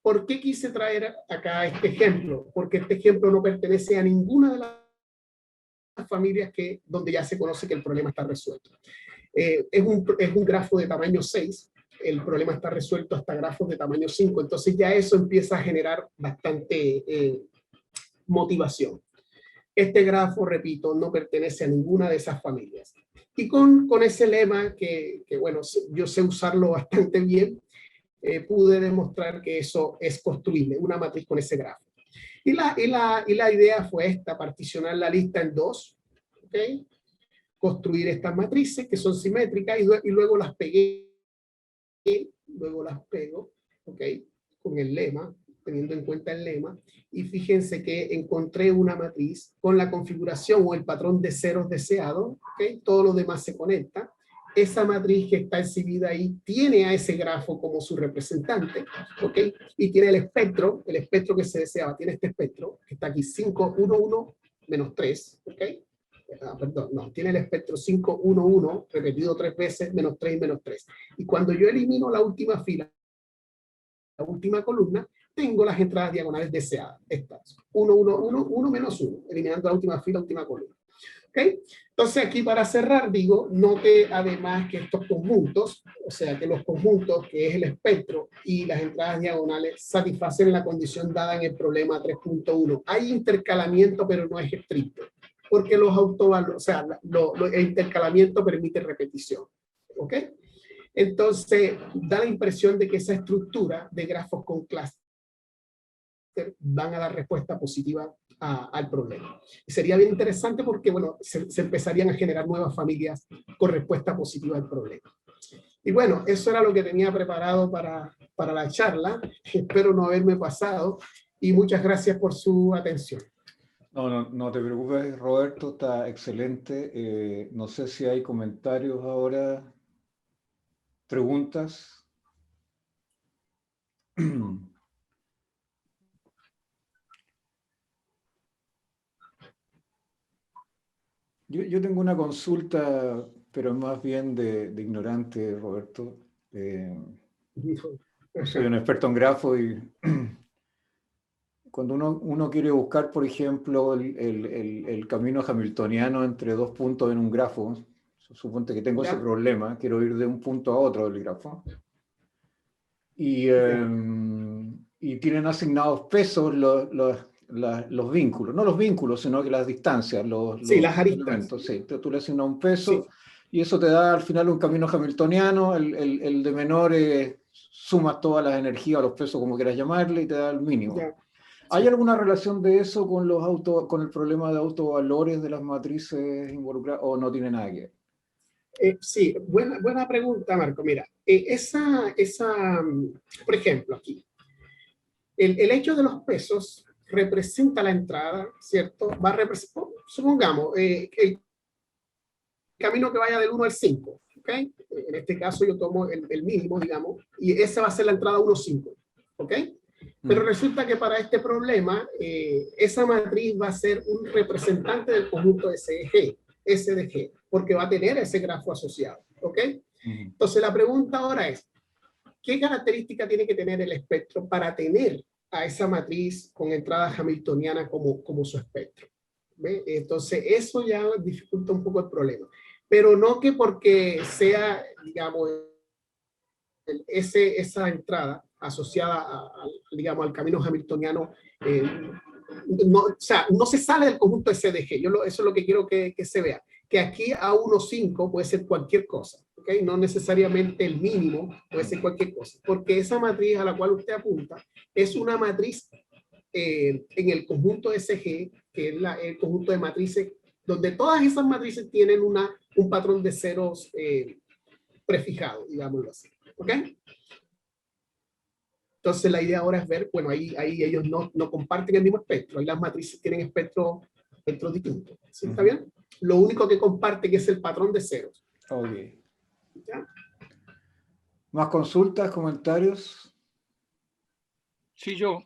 ¿Por qué quise traer acá este ejemplo? Porque este ejemplo no pertenece a ninguna de las familias donde ya se conoce que el problema está resuelto. Es un grafo de tamaño 6, el problema está resuelto hasta grafos de tamaño 5, entonces ya eso empieza a generar bastante motivación. Este grafo, repito, no pertenece a ninguna de esas familias. Y con ese lema, que bueno, yo sé usarlo bastante bien, pude demostrar que eso es construible, una matriz con ese grafo. Y la idea fue esta, particionar la lista en dos, ¿okay? Construir estas matrices que son simétricas y luego las pegué, luego las pego, ¿okay? Con el lema, teniendo en cuenta el lema, y fíjense que encontré una matriz con la configuración o el patrón de ceros deseado, ¿okay? Todo lo demás se conecta. Esa matriz que está exhibida ahí tiene a ese grafo como su representante, ¿ok? Y tiene el espectro que se deseaba, tiene este espectro, que está aquí 5, 1, 1, menos 3, ¿ok? Perdón, no, tiene el espectro 5, 1, 1, repetido 3 veces, menos 3 y menos 3. Y cuando yo elimino la última fila, la última columna, tengo las entradas diagonales deseadas, estas, 1, 1, 1, 1, menos 1, eliminando la última fila, última columna. ¿Okay? Entonces aquí para cerrar digo, note además que estos conjuntos, o sea que los conjuntos que es el espectro y las entradas diagonales satisfacen la condición dada en el problema 3.1. Hay intercalamiento pero no es estricto, porque los autovalores, o sea, el intercalamiento permite repetición. ¿Ok? Entonces da la impresión de que esa estructura de grafos con clúster van a dar respuesta positiva al problema. Y sería bien interesante porque, bueno, se empezarían a generar nuevas familias con respuesta positiva al problema. Y bueno, eso era lo que tenía preparado para la charla. Espero no haberme pasado y muchas gracias por su atención. No te preocupes, Roberto, está excelente. No sé si hay comentarios ahora, preguntas. Yo tengo una consulta, pero más bien de ignorante, Roberto. Soy un experto en grafo y cuando uno quiere buscar, por ejemplo, el camino hamiltoniano entre dos puntos en un grafo, suponte que tengo ese problema, quiero ir de un punto a otro del grafo, y tienen asignados pesos los vínculos, no los vínculos, sino que las distancias, sí, las aristas. Elementos. Sí, tú le asignas un peso, sí, y eso te da al final un camino hamiltoniano, el de menor sumas todas las energías, los pesos, como quieras llamarle, y te da el mínimo. Ya. ¿Hay alguna relación de eso con el problema de autovalores de las matrices involucradas o no tiene nada que ver? Sí, buena pregunta, Marco. Mira, por ejemplo, aquí, el hecho de los pesos representa la entrada, ¿cierto? Va a representar, supongamos, el camino que vaya del 1 al 5, ¿ok? En este caso yo tomo el mínimo, digamos, y esa va a ser la entrada 1, 5, ¿ok? Pero resulta que para este problema, esa matriz va a ser un representante del conjunto SDG, porque va a tener ese grafo asociado, ¿ok? Entonces la pregunta ahora es, ¿qué característica tiene que tener el espectro para tener a esa matriz con entrada hamiltoniana como su espectro? ¿Ve? Entonces eso ya dificulta un poco el problema. Pero no que porque sea, digamos, esa entrada asociada digamos, al camino hamiltoniano, o sea, no se sale del conjunto SDG. Eso es lo que quiero que se vea. Que aquí a 1,5 puede ser cualquier cosa, ¿okay? No necesariamente el mínimo, puede ser cualquier cosa. Porque esa matriz a la cual usted apunta es una matriz en el conjunto SG, que es el conjunto de matrices, donde todas esas matrices tienen un patrón de ceros prefijado, digámoslo así. ¿Ok? Entonces la idea ahora es ver, bueno, ahí ellos no comparten el mismo espectro, ahí las matrices tienen espectros distintos. ¿Sí? ¿Está bien? Lo único que comparten es el patrón de ceros. Ok. ¿Ya? ¿Más consultas, comentarios? Sí, yo.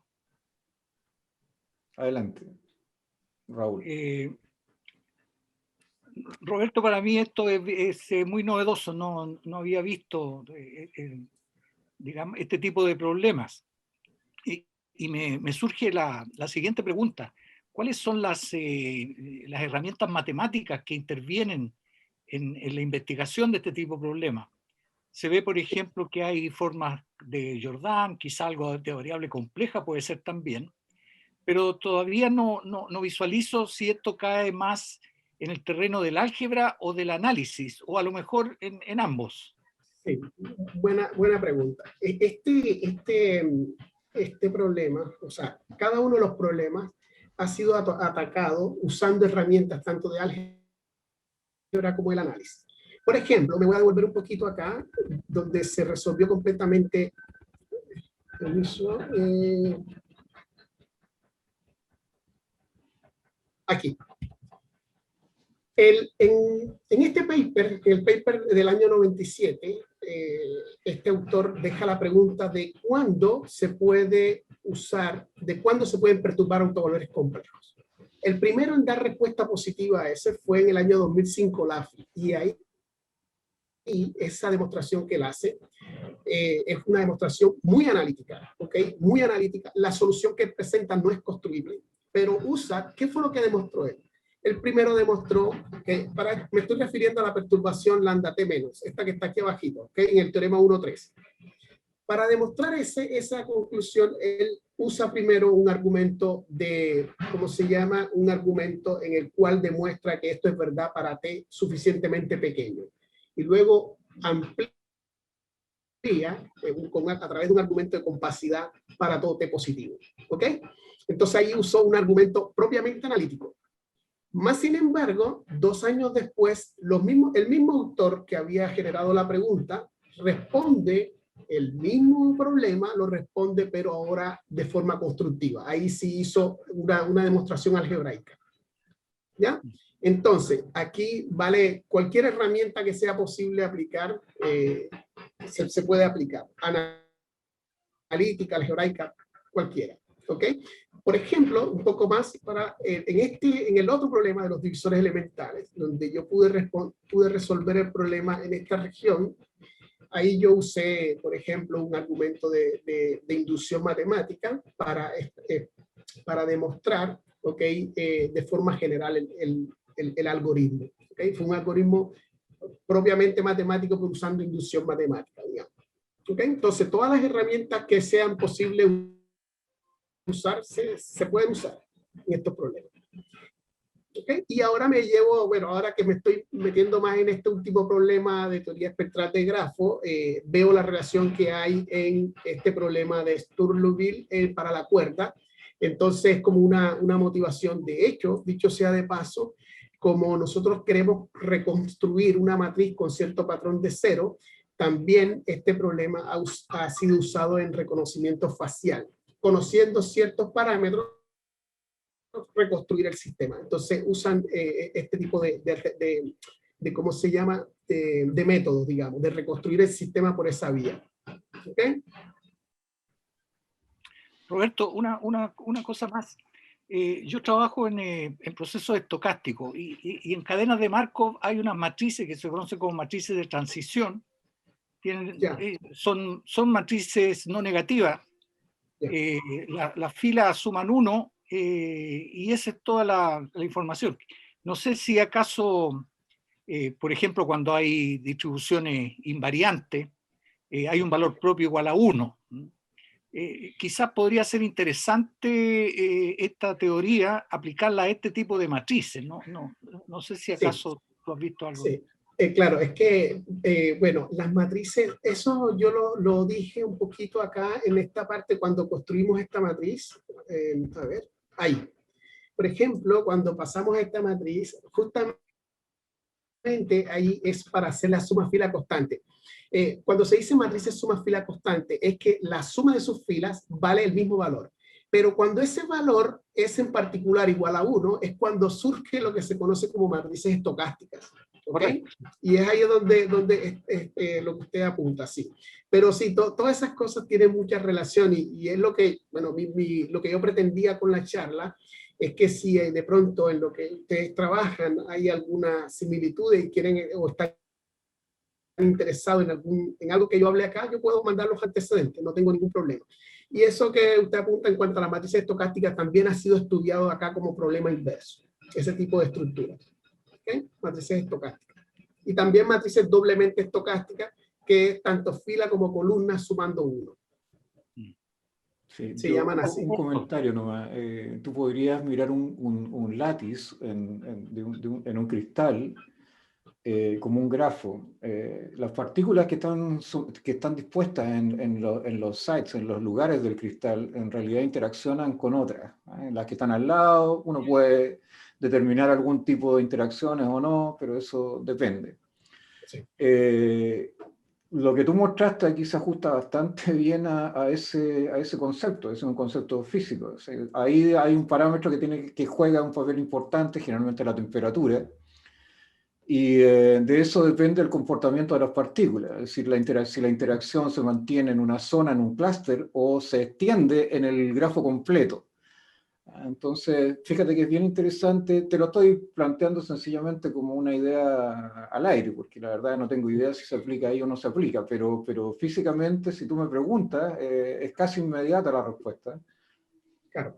Adelante, Raúl. Roberto, para mí esto es muy novedoso, no había visto digamos, este tipo de problemas. Y me surge la siguiente pregunta. ¿Cuáles son las herramientas matemáticas que intervienen en la investigación de este tipo de problemas? Se ve, por ejemplo, que hay formas de Jordan, quizá algo de variable compleja puede ser también, pero todavía no visualizo si esto cae más en el terreno del álgebra o del análisis, o a lo mejor en ambos. Sí, buena pregunta. Este problema, o sea, cada uno de los problemas ha sido atacado usando herramientas tanto de álgebra como el análisis. Por ejemplo, me voy a devolver un poquito acá, donde se resolvió completamente. Permiso, aquí. En este paper, el paper del año 97, este autor deja la pregunta de cuándo se puede usar, de cuándo se pueden perturbar autovalores complejos. El primero en dar respuesta positiva a ese fue en el año 2005 Laffey, y ahí esa demostración que él hace es una demostración muy analítica, ¿ok? Muy analítica. La solución que presenta no es construible, pero usa, ¿qué fue lo que demostró él? El primero demostró que, me estoy refiriendo a la perturbación lambda t menos, esta que está aquí abajito, ¿okay? En el teorema 1.3. Para demostrar esa conclusión, él usa primero un argumento ¿cómo se llama? Un argumento en el cual demuestra que esto es verdad para t suficientemente pequeño. Y luego amplía a través de un argumento de compacidad para todo t positivo, ¿ok? Entonces ahí usó un argumento propiamente analítico. Más sin embargo, 2 años después, el mismo autor que había generado la pregunta responde el mismo problema, lo responde, pero ahora de forma constructiva. Ahí sí hizo una demostración algebraica. ¿Ya? Entonces, aquí vale cualquier herramienta que sea posible aplicar, se puede aplicar. Analítica, algebraica, cualquiera. ¿Ok? Por ejemplo, un poco más en el otro problema de los divisores elementales, donde yo pude resolver el problema en esta región. Ahí yo usé, por ejemplo, un argumento de inducción matemática para demostrar, ¿okay? De forma general el algoritmo. ¿Okay? Fue un algoritmo propiamente matemático, pero usando inducción matemática, digamos. ¿Okay? Entonces, todas las herramientas que sean posibles usar, se pueden usar en estos problemas. ¿Okay? Y ahora ahora que me estoy metiendo más en este último problema de teoría espectral de grafo, veo la relación que hay en este problema de Sturluville para la cuerda. Entonces, como una motivación. De hecho, dicho sea de paso, como nosotros queremos reconstruir una matriz con cierto patrón de cero, también este problema ha sido usado en reconocimiento facial, conociendo ciertos parámetros, reconstruir el sistema. Entonces usan este tipo de ¿cómo se llama? De métodos, digamos, de reconstruir el sistema por esa vía. ¿Okay? Roberto, una cosa más. Yo trabajo en procesos estocásticos y en cadenas de Markov hay unas matrices que se conocen como matrices de transición. Son matrices no negativas. Las filas suman 1 y esa es toda la información. No sé si acaso, por ejemplo, cuando hay distribuciones invariantes, hay un valor propio igual a 1. Quizás podría ser interesante esta teoría aplicarla a este tipo de matrices. No sé si acaso tú has visto algo. Sí. Claro, es que, bueno, las matrices, eso yo lo dije un poquito acá en esta parte cuando construimos esta matriz. A ver, ahí. Por ejemplo, cuando pasamos a esta matriz, justamente ahí es para hacer la suma fila constante. Cuando se dice matrices suma fila constante, es que la suma de sus filas vale el mismo valor. Pero cuando ese valor es en particular igual a 1, es cuando surge lo que se conoce como matrices estocásticas. ¿ok? Y es ahí donde lo que usted apunta, sí. Pero sí, todas esas cosas tienen mucha relación y es lo que, bueno, lo que yo pretendía con la charla es que si de pronto en lo que ustedes trabajan hay alguna similitud y quieren o están interesados en algo que yo hablé acá, yo puedo mandar los antecedentes, no tengo ningún problema. Y eso que usted apunta en cuanto a las matrices estocásticas también ha sido estudiado acá como problema inverso, ese tipo de estructuras. ¿Okay? Matrices estocásticas. Y también matrices doblemente estocásticas, que es tanto fila como columna sumando uno. Sí, Se llaman así. Un comentario nomás. Tú podrías mirar un látiz en un cristal como un grafo. Las partículas que están dispuestas en los sites, en los lugares del cristal, en realidad interaccionan con otras. Las que están al lado, uno puede determinar algún tipo de interacciones o no, pero eso depende. Sí. Lo que tú mostraste aquí se ajusta bastante bien a ese concepto, es un concepto físico. O sea, ahí hay un parámetro que juega un papel importante, generalmente la temperatura, y de eso depende el comportamiento de las partículas, es decir, si la interacción se mantiene en una zona, en un clúster, o se extiende en el grafo completo. Entonces, fíjate que es bien interesante, te lo estoy planteando sencillamente como una idea al aire, porque la verdad no tengo idea si se aplica ahí o no se aplica, pero físicamente, si tú me preguntas, es casi inmediata la respuesta. Claro.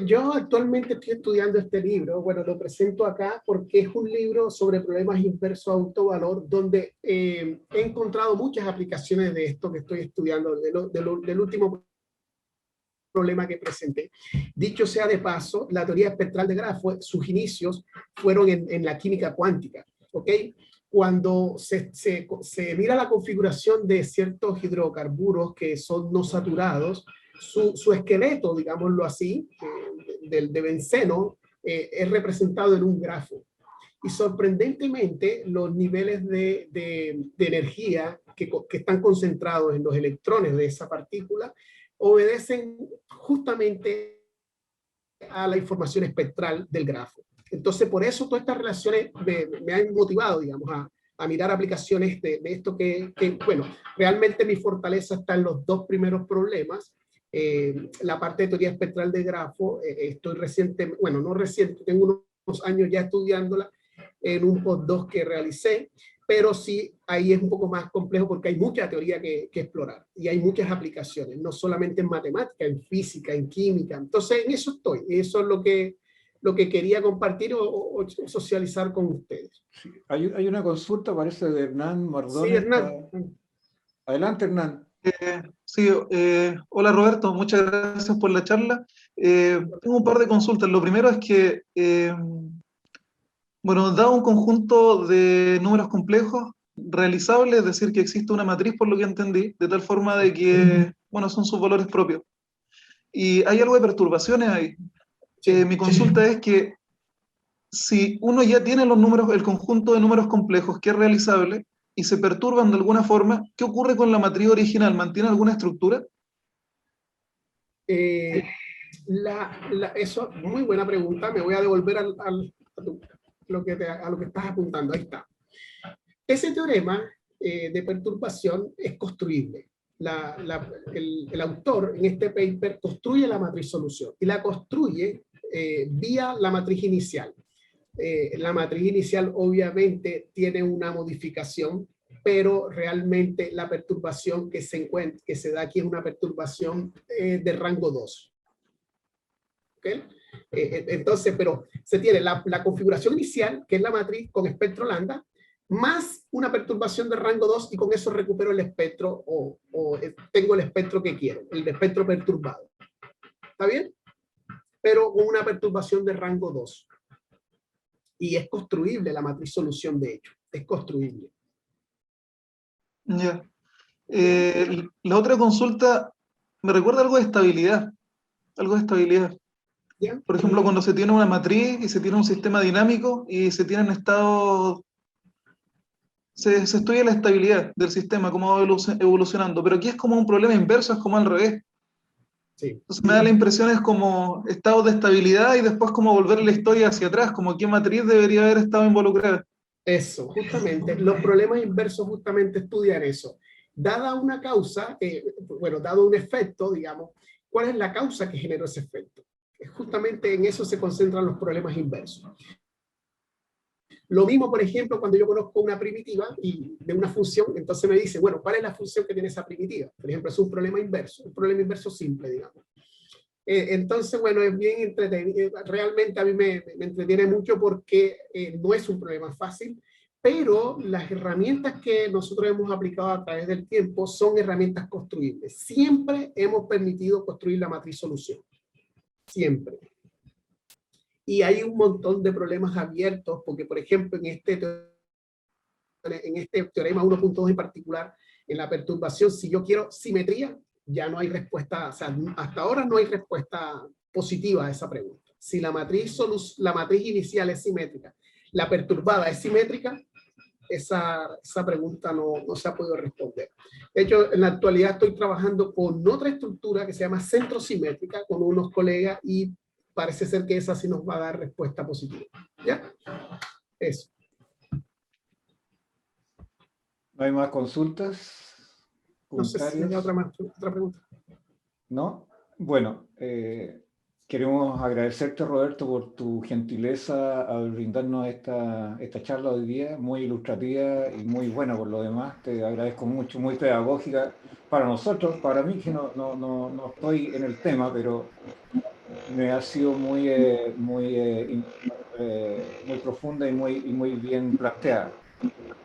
Yo actualmente estoy estudiando este libro, bueno, lo presento acá porque es un libro sobre problemas inversos a autovalor, donde he encontrado muchas aplicaciones de esto que estoy estudiando, del último problema que presenté. Dicho sea de paso, la teoría espectral de grafos, sus inicios fueron en la química cuántica, ¿ok? Cuando se mira la configuración de ciertos hidrocarburos que son no saturados, su esqueleto, digámoslo así, de benceno, es representado en un grafo. Y sorprendentemente, los niveles de energía que están concentrados en los electrones de esa partícula obedecen justamente a la información espectral del grafo. Entonces, por eso todas estas relaciones me han motivado, digamos, a mirar aplicaciones de esto bueno, realmente mi fortaleza está en los dos primeros problemas. La parte de teoría espectral de grafo, estoy reciente, bueno, no reciente, tengo unos años ya estudiándola en un postdoc que realicé, pero sí, ahí es un poco más complejo porque hay mucha teoría que explorar y hay muchas aplicaciones, no solamente en matemática, en física, en química. Entonces, en eso estoy. Eso es lo que quería compartir o socializar con ustedes. Sí, hay una consulta, parece, de Hernán Mardones. Sí, Hernán. Adelante, Hernán. Sí, hola Roberto, muchas gracias por la charla. Tengo un par de consultas. Lo primero es que, bueno, dado un conjunto de números complejos realizables, es decir, que existe una matriz, por lo que entendí, de tal forma de que, bueno, son sus valores propios. Y hay algo de perturbaciones ahí. Mi consulta es que si uno ya tiene los números, el conjunto de números complejos que es realizable y se perturban de alguna forma, ¿qué ocurre con la matriz original? ¿Mantiene alguna estructura? Eso, muy buena pregunta. Me voy a devolver a lo que estás apuntando. Ahí está. Ese teorema de perturbación es construible. El autor en este paper construye la matriz solución y la construye vía la matriz inicial. La matriz inicial obviamente tiene una modificación, pero realmente la perturbación que se da aquí es una perturbación de rango 2. ¿Okay? Entonces, pero se tiene la configuración inicial, que es la matriz con espectro lambda, más una perturbación de rango 2 y con eso recupero el espectro o tengo el espectro que quiero, el espectro perturbado. ¿Está bien? Pero con una perturbación de rango 2. Y es construible la matriz solución, de hecho. Es construible. Ya. La otra consulta me recuerda algo de estabilidad. Algo de estabilidad. ¿Ya? Por ejemplo, cuando se tiene una matriz y se tiene un sistema dinámico y se tienen estados... Se estudia la estabilidad del sistema, cómo va evolucionando. Pero aquí es como un problema inverso, es como al revés. Sí. Entonces me da la impresión es como estados de estabilidad y después como volver la historia hacia atrás, como qué matriz debería haber estado involucrada. Eso, justamente, los problemas inversos justamente estudian eso. Dada una causa, bueno, dado un efecto, digamos, ¿cuál es la causa que generó ese efecto? Justamente en eso se concentran los problemas inversos. Lo mismo, por ejemplo, cuando yo conozco una primitiva y de una función, entonces me dice, bueno, ¿cuál es la función que tiene esa primitiva? Por ejemplo, es un problema inverso simple, digamos. Entonces, bueno, es bien entretenido. Realmente a mí me entretiene mucho porque no es un problema fácil, pero las herramientas que nosotros hemos aplicado a través del tiempo son herramientas construibles. Siempre hemos permitido construir la matriz solución. Siempre. Y hay un montón de problemas abiertos, porque, por ejemplo, en este teorema 1.2 en particular, en la perturbación, si yo quiero simetría, ya no hay respuesta, o sea, hasta ahora no hay respuesta positiva a esa pregunta. Si la matriz inicial es simétrica, la perturbada es simétrica, esa pregunta no se ha podido responder. De hecho, en la actualidad estoy trabajando con otra estructura que se llama centrosimétrica con unos colegas y parece ser que esa sí nos va a dar respuesta positiva. ¿Ya? Eso. ¿No hay más consultas? No sé si hay otra pregunta. ¿No? Bueno, queremos agradecerte, Roberto, por tu gentileza al brindarnos esta charla hoy día, muy ilustrativa y muy buena por lo demás. Te agradezco mucho, muy pedagógica para nosotros, para mí que no estoy en el tema, pero me ha sido muy profunda y muy bien planteada.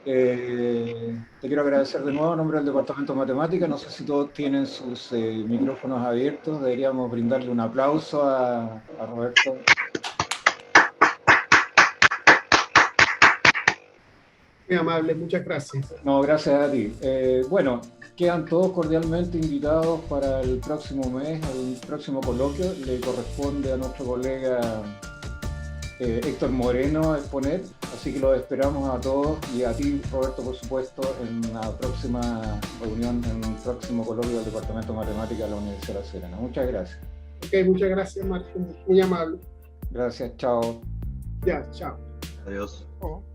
Te quiero agradecer de nuevo en nombre del Departamento de Matemáticas. No sé si todos tienen sus micrófonos abiertos. Deberíamos brindarle un aplauso a Roberto. Muy amable, muchas gracias. No, gracias a ti. Bueno, quedan todos cordialmente invitados para el próximo mes, el próximo coloquio. Le corresponde a nuestro colega Héctor Moreno exponer, así que los esperamos a todos y a ti, Roberto, por supuesto, en la próxima reunión, en el próximo coloquio del Departamento de Matemáticas de la Universidad de La Serena. Muchas gracias. Ok, muchas gracias, Marco. Muy amable. Gracias, chao. Ya, chao. Adiós. Oh.